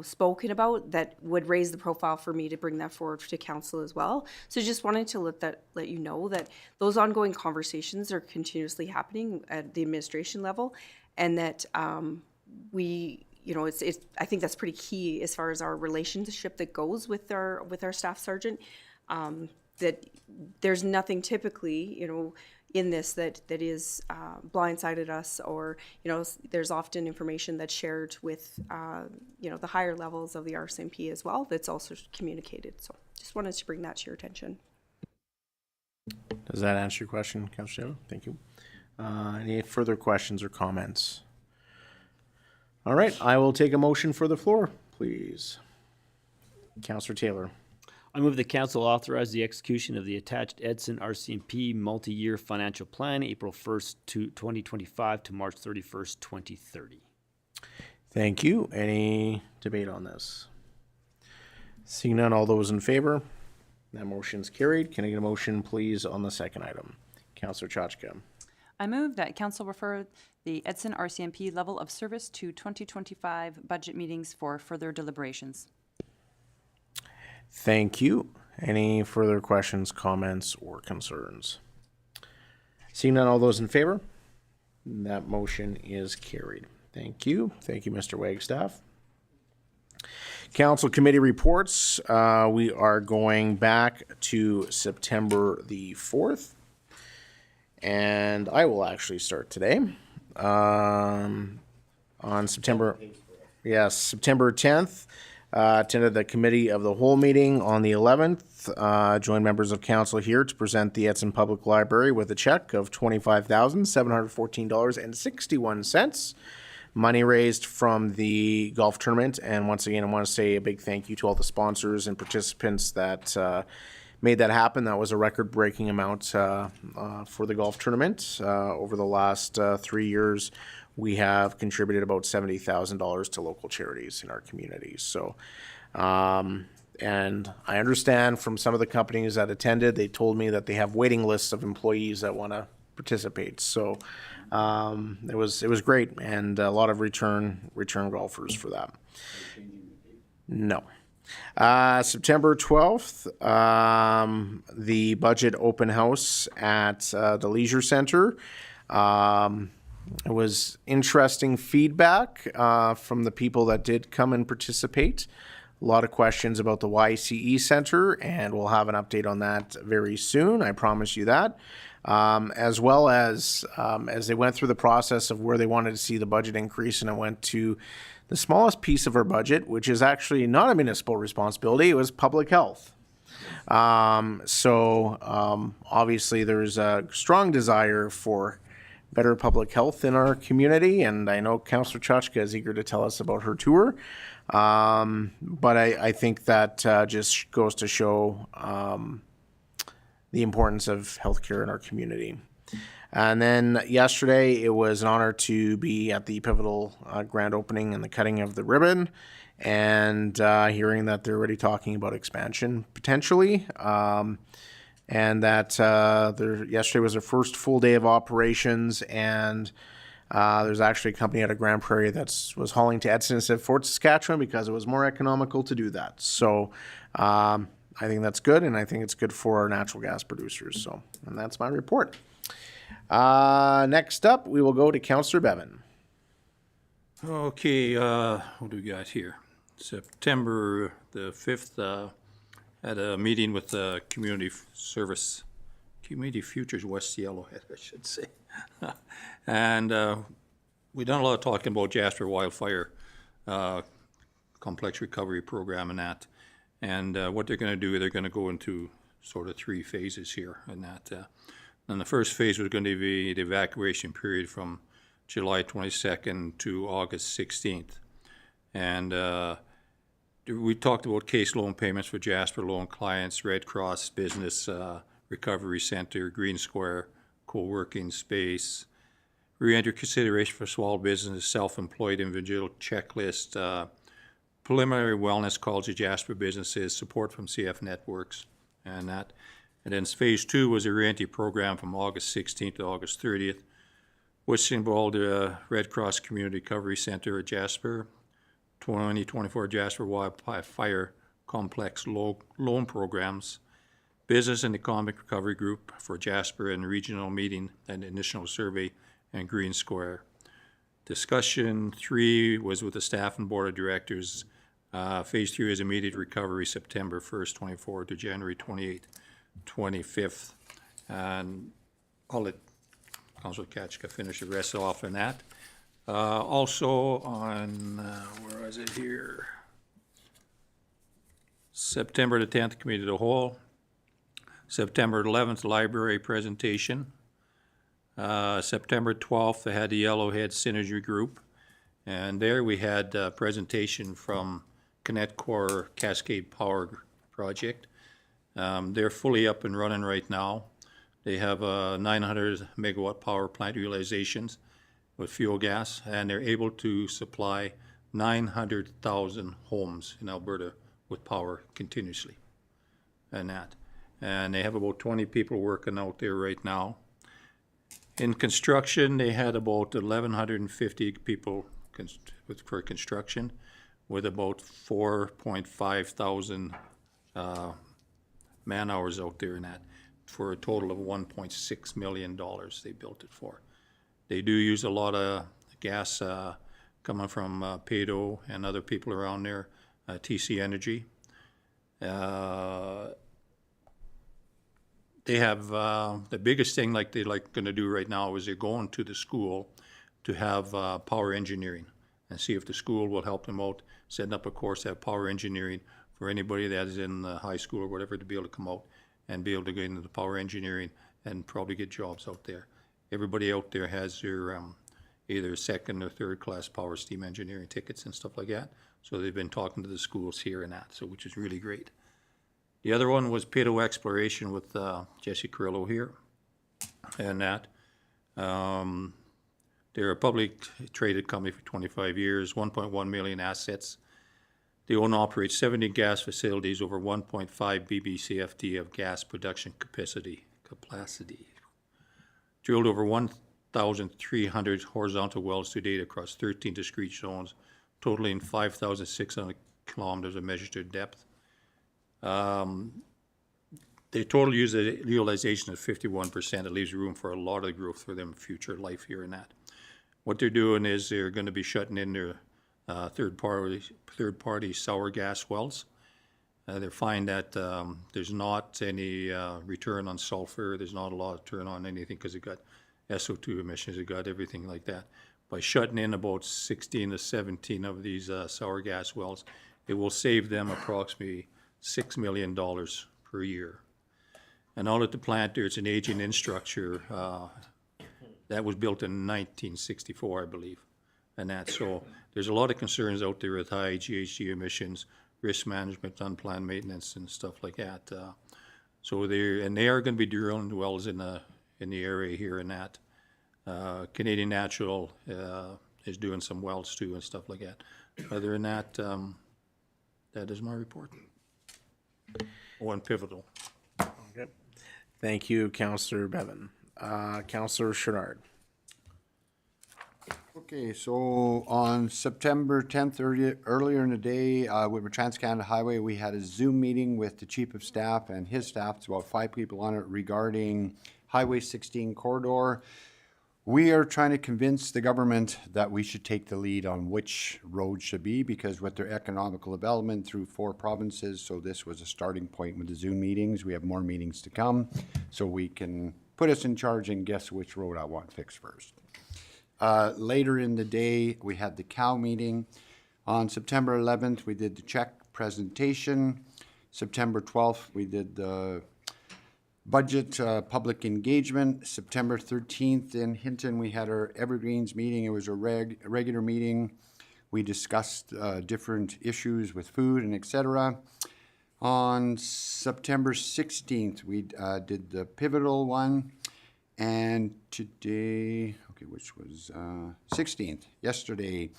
spoken about that would raise the profile for me to bring that forward to council as well. So just wanted to let you know that those ongoing conversations are continuously happening at the administration level, and that I think that's pretty key as far as our relationship that goes with our staff sergeant. That there's nothing typically, in this that is blindsided us, or there's often information that's shared with the higher levels of the RCMP as well that's also communicated. So just wanted to bring that to your attention. Does that answer your question, Councillor Taylor? Thank you. Any further questions or comments? All right, I will take a motion for the floor, please. Councillor Taylor. I move the council authorize the execution of the attached Edson RCMP multi-year financial plan, April 1st to 2025 to March 31st, 2030. Thank you. Any debate on this? Seeing none, all those in favor? That motion's carried. Can I get a motion, please, on the second item? Councillor Chachka. I move that council refer the Edson RCMP level of service to 2025 budget meetings for further deliberations. Thank you. Any further questions, comments, or concerns? Seeing none, all those in favor? That motion is carried. Thank you. Thank you, Mr. Wagstaff. Council committee reports. We are going back to September the 4th. And I will actually start today. On September 10th. Attended the committee of the whole meeting on the 11th. Joined members of council here to present the Edson Public Library with a check of $25,714.61. Money raised from the golf tournament. And once again, I want to say a big thank you to all the sponsors and participants that made that happen. That was a record-breaking amount for the golf tournament. Over the last 3 years, we have contributed about $70,000 to local charities in our communities. So, and I understand from some of the companies that attended, they told me that they have waiting lists of employees that want to participate. So it was great, and a lot of return golfers for that. No. September 12th, the budget open house at the Leisure Center. It was interesting feedback from the people that did come and participate. A lot of questions about the YCE Center, and we'll have an update on that very soon. I promise you that. As well as they went through the process of where they wanted to see the budget increase, and it went to the smallest piece of our budget, which is actually not a municipal responsibility. It was public health. Obviously there's a strong desire for better public health in our community, and I know Councillor Chachka is eager to tell us about her tour. But I think that just goes to show the importance of healthcare in our community. And then yesterday, it was an honor to be at the pivotal grand opening and the cutting of the ribbon, and hearing that they're already talking about expansion potentially. And that yesterday was their first full day of operations, and there's actually a company out of Grand Prairie that was hauling to Edson instead of Fort Saskatchewan because it was more economical to do that. So I think that's good, and I think it's good for our natural gas producers. So, and that's my report. Next up, we will go to Councillor Bevan. Okay, what do we got here? September the 5th, had a meeting with the Community Futures West Yellowhead, I should say. And we done a lot of talking about Jasper Wildfire Complex Recovery Program and that. And what they're going to do, they're going to go into sort of 3 phases here and that. And the first phase was going to be the evacuation period from July 22nd to August 16th. And we talked about case loan payments for Jasper loan clients, Red Cross Business Recovery Center, Green Square, co-working space, re-entry consideration for small business, self-employed individual checklist, preliminary wellness calls to Jasper businesses, support from CF networks, and that. And then phase 2 was a re-entry program from August 16th to August 30th, which involved the Red Cross Community Recovery Center at Jasper, 2024 Jasper Wildfire Complex loan programs, Business and Economic Recovery Group for Jasper and Regional Meeting and Initial Survey, and Green Square. Discussion 3 was with the staff and board of directors. Phase 3 is immediate recovery, September 1st, 24 to January 28th, 25th. And I'll let Councilor Kachka finish the rest off on that. Also on, where is it here? September the 10th, Committee of the Whole. September 11th, Library presentation. September 12th, I had the Yellowhead Synergy Group. And there we had a presentation from Connectcore Cascade Power Project. They're fully up and running right now. They have a 900 megawatt power plant utilizations with fuel gas, and they're able to supply 900,000 homes in Alberta with power continuously. And they have about 20 people working out there right now. In construction, they had about 1,150 people for construction, with about 4.5 thousand man hours out there in that, for a total of $1.6 million they built it for. They do use a lot of gas coming from Pado and other people around there, TC Energy. They have the biggest thing like they're going to do right now is they're going to the school to have power engineering and see if the school will help them out, setting up a course to have power engineering for anybody that is in high school or whatever, to be able to come out and be able to get into the power engineering and probably get jobs out there. Everybody out there has their either second or third class power steam engineering tickets and stuff like that. So they've been talking to the schools here and that, so which is really great. The other one was Pado Exploration with Jesse Carrillo here and that. They're a public traded company for 25 years, 1.1 million assets. They own and operate 70 gas facilities, over 1.5 BBCFD of gas production capacity. Drilled over 1,300 horizontal wells to date across 13 discrete zones, totaling 5,600 kilometers of measured depth. The total utilization is 51%. It leaves room for a lot of growth for them future life here and that. What they're doing is they're going to be shutting in their third-party sour gas wells. They find that there's not any return on sulfur. There's not a lot of return on anything because it got SO2 emissions. It got everything like that. By shutting in about 16 to 17 of these sour gas wells, it will save them approximately $6 million per year. And out at the plant there, it's an aging infrastructure that was built in 1964, I believe. and that. So there's a lot of concerns out there with high GHG emissions, risk management, unplanned maintenance and stuff like that. So they are gonna be drilling wells in the area here and that. Canadian Natural is doing some wells too and stuff like that. Other than that, that is my report. One Pivotal. Okay. Thank you, Councillor Bevan. Councillor Chouinard. Okay, so on September 10th, earlier in the day, with Trans-Canada Highway, we had a Zoom meeting with the Chief of Staff and his staff. It's about 5 people on it regarding Highway 16 corridor. We are trying to convince the government that we should take the lead on which road should be, because with their economical development through 4 provinces, so this was a starting point with the Zoom meetings. We have more meetings to come, so we can put us in charge and guess which road I want fixed first. Later in the day, we had the COW meeting. On September 11th, we did the check presentation. September 12th, we did the budget public engagement. September 13th in Hinton, we had our Evergreens meeting. It was a regular meeting. We discussed different issues with food and etc. On September 16th, we did the pivotal one. And today, okay, which was 16th, yesterday,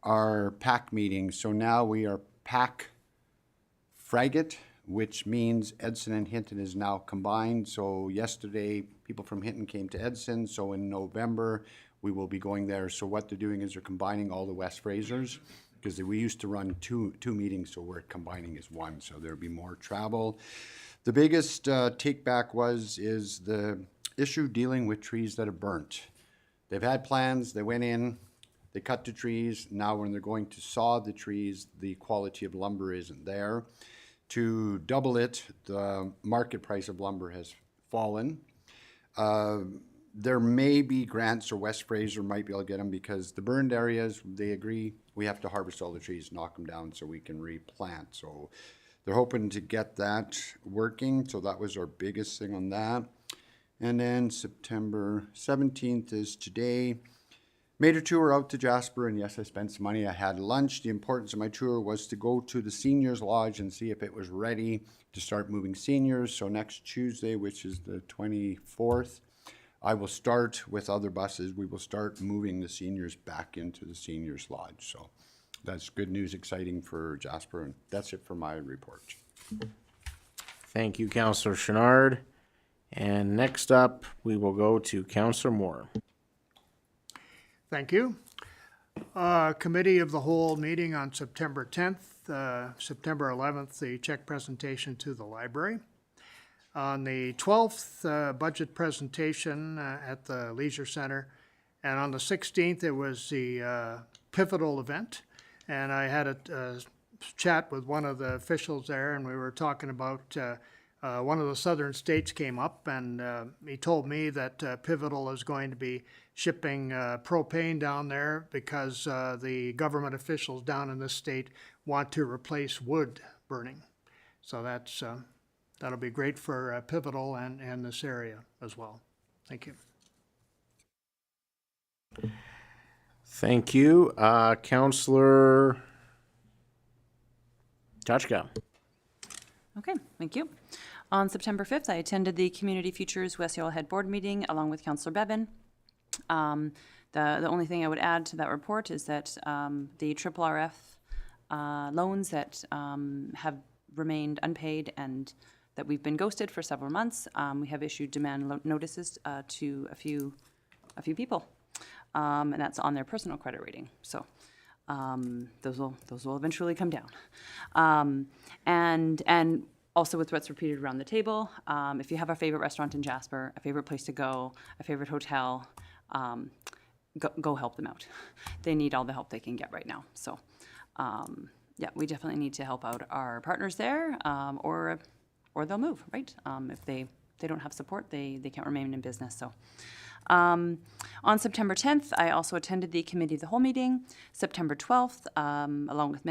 our PAC meeting. So now we are PAC Fragate, which means Edson and Hinton is now combined. So yesterday, people from Hinton came to Edson. So in November, we will be going there. So what they're doing is they're combining all the West Frasers, because we used to run two meetings, so we're combining as one. So there'll be more travel. The biggest take back is the issue dealing with trees that are burnt. They've had plans, they went in, they cut the trees. Now when they're going to saw the trees, the quality of lumber isn't there. To double it, the market price of lumber has fallen. There may be grants, or West Fraser might be able to get them, because the burned areas, they agree, we have to harvest all the trees, knock them down so we can replant. So they're hoping to get that working. So that was our biggest thing on that. And then September 17th is today. Made a tour out to Jasper, and yes, I spent some money. I had lunch. The importance of my tour was to go to the seniors lodge and see if it was ready to start moving seniors. So next Tuesday, which is the 24th, I will start with other buses. We will start moving the seniors back into the seniors lodge. So that's good news, exciting for Jasper, and that's it for my report. Thank you, Councillor Chouinard. And next up, we will go to Councillor Moore. Thank you. Committee of the Whole meeting on September 10th, September 11th, the check presentation to the library. On the 12th, budget presentation at the Leisure Center. And on the 16th, it was the pivotal event. And I had a chat with one of the officials there, and we were talking about one of the southern states came up, and he told me that Pivotal is going to be shipping propane down there because the government officials down in this state want to replace wood burning. So that'll be great for Pivotal and this area as well. Thank you. Thank you. Councillor Tachka. Okay, thank you. On September 5th, I attended the Community Futures West Yellowhead Board meeting along with Councillor Bevan. The only thing I would add to that report is that the RRF loans that have remained unpaid and that we've been ghosted for several months, we have issued demand notices to a few people, and that's on their personal credit rating. So those will eventually come down, and also with what's repeated around the table, if you have a favorite restaurant in Jasper, a favorite place to go, a favorite hotel, go help them out. They need all the help they can get right now. So yeah, we definitely need to help out our partners there, or they'll move, right? If they don't have support, they can't remain in business. So on September 10th, I also attended the Committee of the Whole meeting. September 12th, along with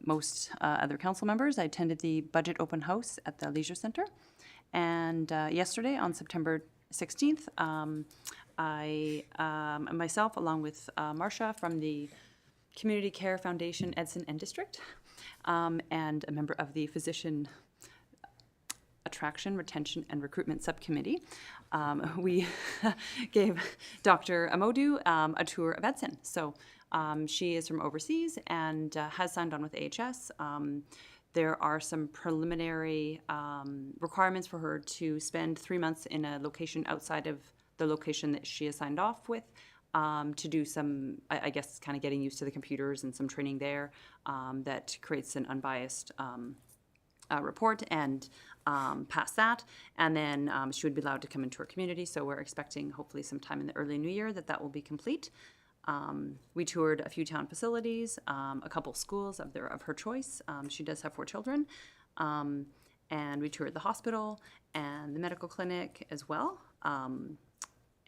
most other council members, I attended the Budget Open House at the Leisure Centre. And yesterday, on September 16th, I myself, along with Marcia from the Community Care Foundation, Edson and District, and a member of the Physician Attraction, Retention, and Recruitment Subcommittee. We gave Dr. Amodu a tour of Edson. So she is from overseas and has signed on with AHS. There are some preliminary requirements for her to spend 3 months in a location outside of the location that she has signed off with, to do some, I guess, kind of getting used to the computers and some training there that creates an unbiased report and pass that. And then she would be allowed to come into her community. So we're expecting hopefully sometime in the early new year that will be complete. We toured a few town facilities, a couple schools of her choice. She does have 4 children. And we toured the hospital and the medical clinic as well.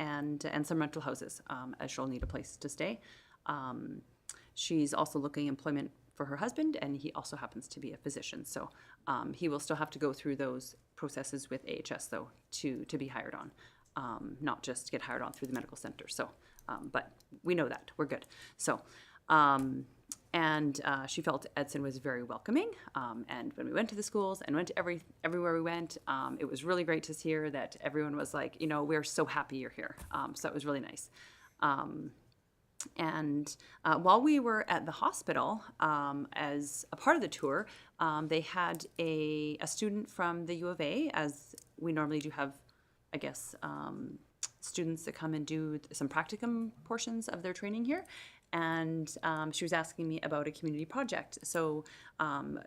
And some rental houses, as she'll need a place to stay. She's also looking employment for her husband, and he also happens to be a physician. So he will still have to go through those processes with AHS, though, to be hired on, not just get hired on through the medical center. So, but we know that. We're good. So, and she felt Edson was very welcoming. And when we went to the schools and went to everywhere we went, it was really great to hear that everyone was like, we're so happy you're here. So it was really nice. And while we were at the hospital, as a part of the tour, they had a student from the U of A, as we normally do have, I guess, students that come and do some practicum portions of their training here. And she was asking me about a community project. So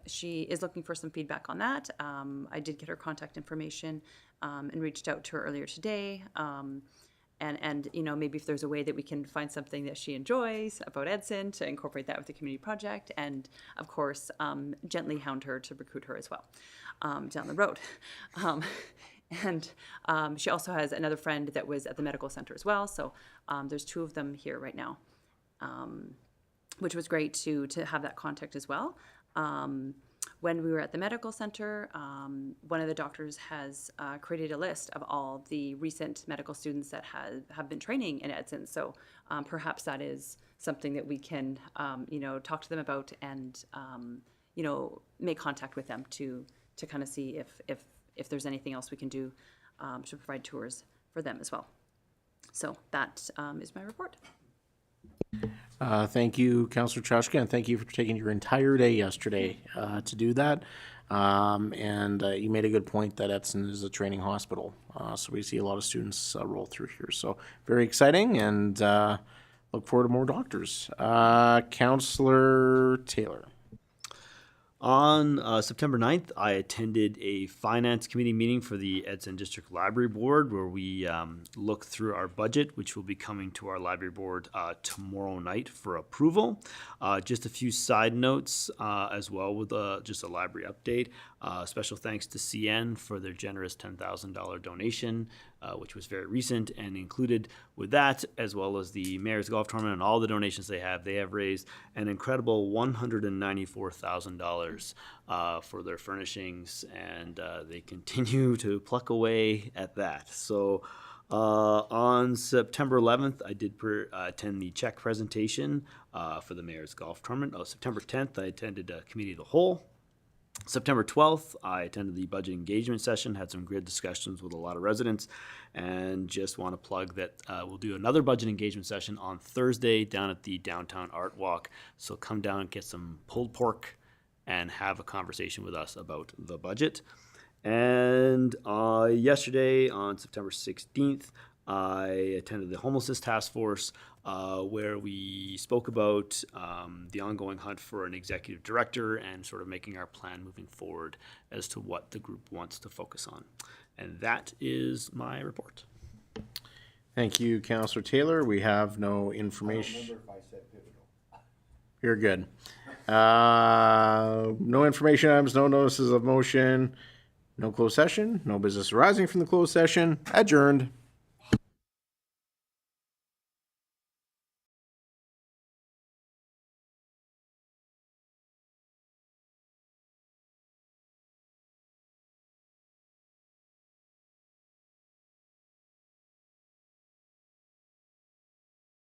she is looking for some feedback on that. I did get her contact information and reached out to her earlier today. And maybe if there's a way that we can find something that she enjoys about Edson to incorporate that with the community project. And of course, gently hound her to recruit her as well down the road. And she also has another friend that was at the medical center as well. So there's 2 of them here right now. Which was great to have that contact as well. When we were at the medical center, one of the doctors has created a list of all the recent medical students that have been training in Edson. So perhaps that is something that we can, talk to them about and, make contact with them to kind of see if there's anything else we can do to provide tours for them as well. So that is my report. Thank you, Councillor Chushka, and thank you for taking your entire day yesterday to do that. And you made a good point that Edson is a training hospital, so we see a lot of students roll through here. So very exciting, and look forward to more doctors. Councillor Taylor. On September 9th, I attended a finance committee meeting for the Edson District Library Board, where we looked through our budget, which will be coming to our library board tomorrow night for approval. Just a few side notes as well with just a library update. Special thanks to CN for their generous $10,000 donation, which was very recent, and included with that, as well as the Mayor's Golf Tournament and all the donations they have raised an incredible $194,000 for their furnishings, and they continue to pluck away at that. So on September 11th, I did attend the check presentation for the Mayor's Golf Tournament. September 10th, I attended a committee of the whole. September 12th, I attended the budget engagement session, had some good discussions with a lot of residents, and just want to plug that we'll do another budget engagement session on Thursday down at the Downtown Art Walk. So come down and get some pulled pork and have a conversation with us about the budget. And yesterday, on September 16th, I attended the Homelessness Task Force, where we spoke about the ongoing hunt for an executive director and sort of making our plan moving forward as to what the group wants to focus on. And that is my report. Thank you, Councillor Taylor. We have no information. I don't remember if I said pivotal. You're good. No information items, no notices of motion, no closed session, no business arising from the closed session. Adjourned.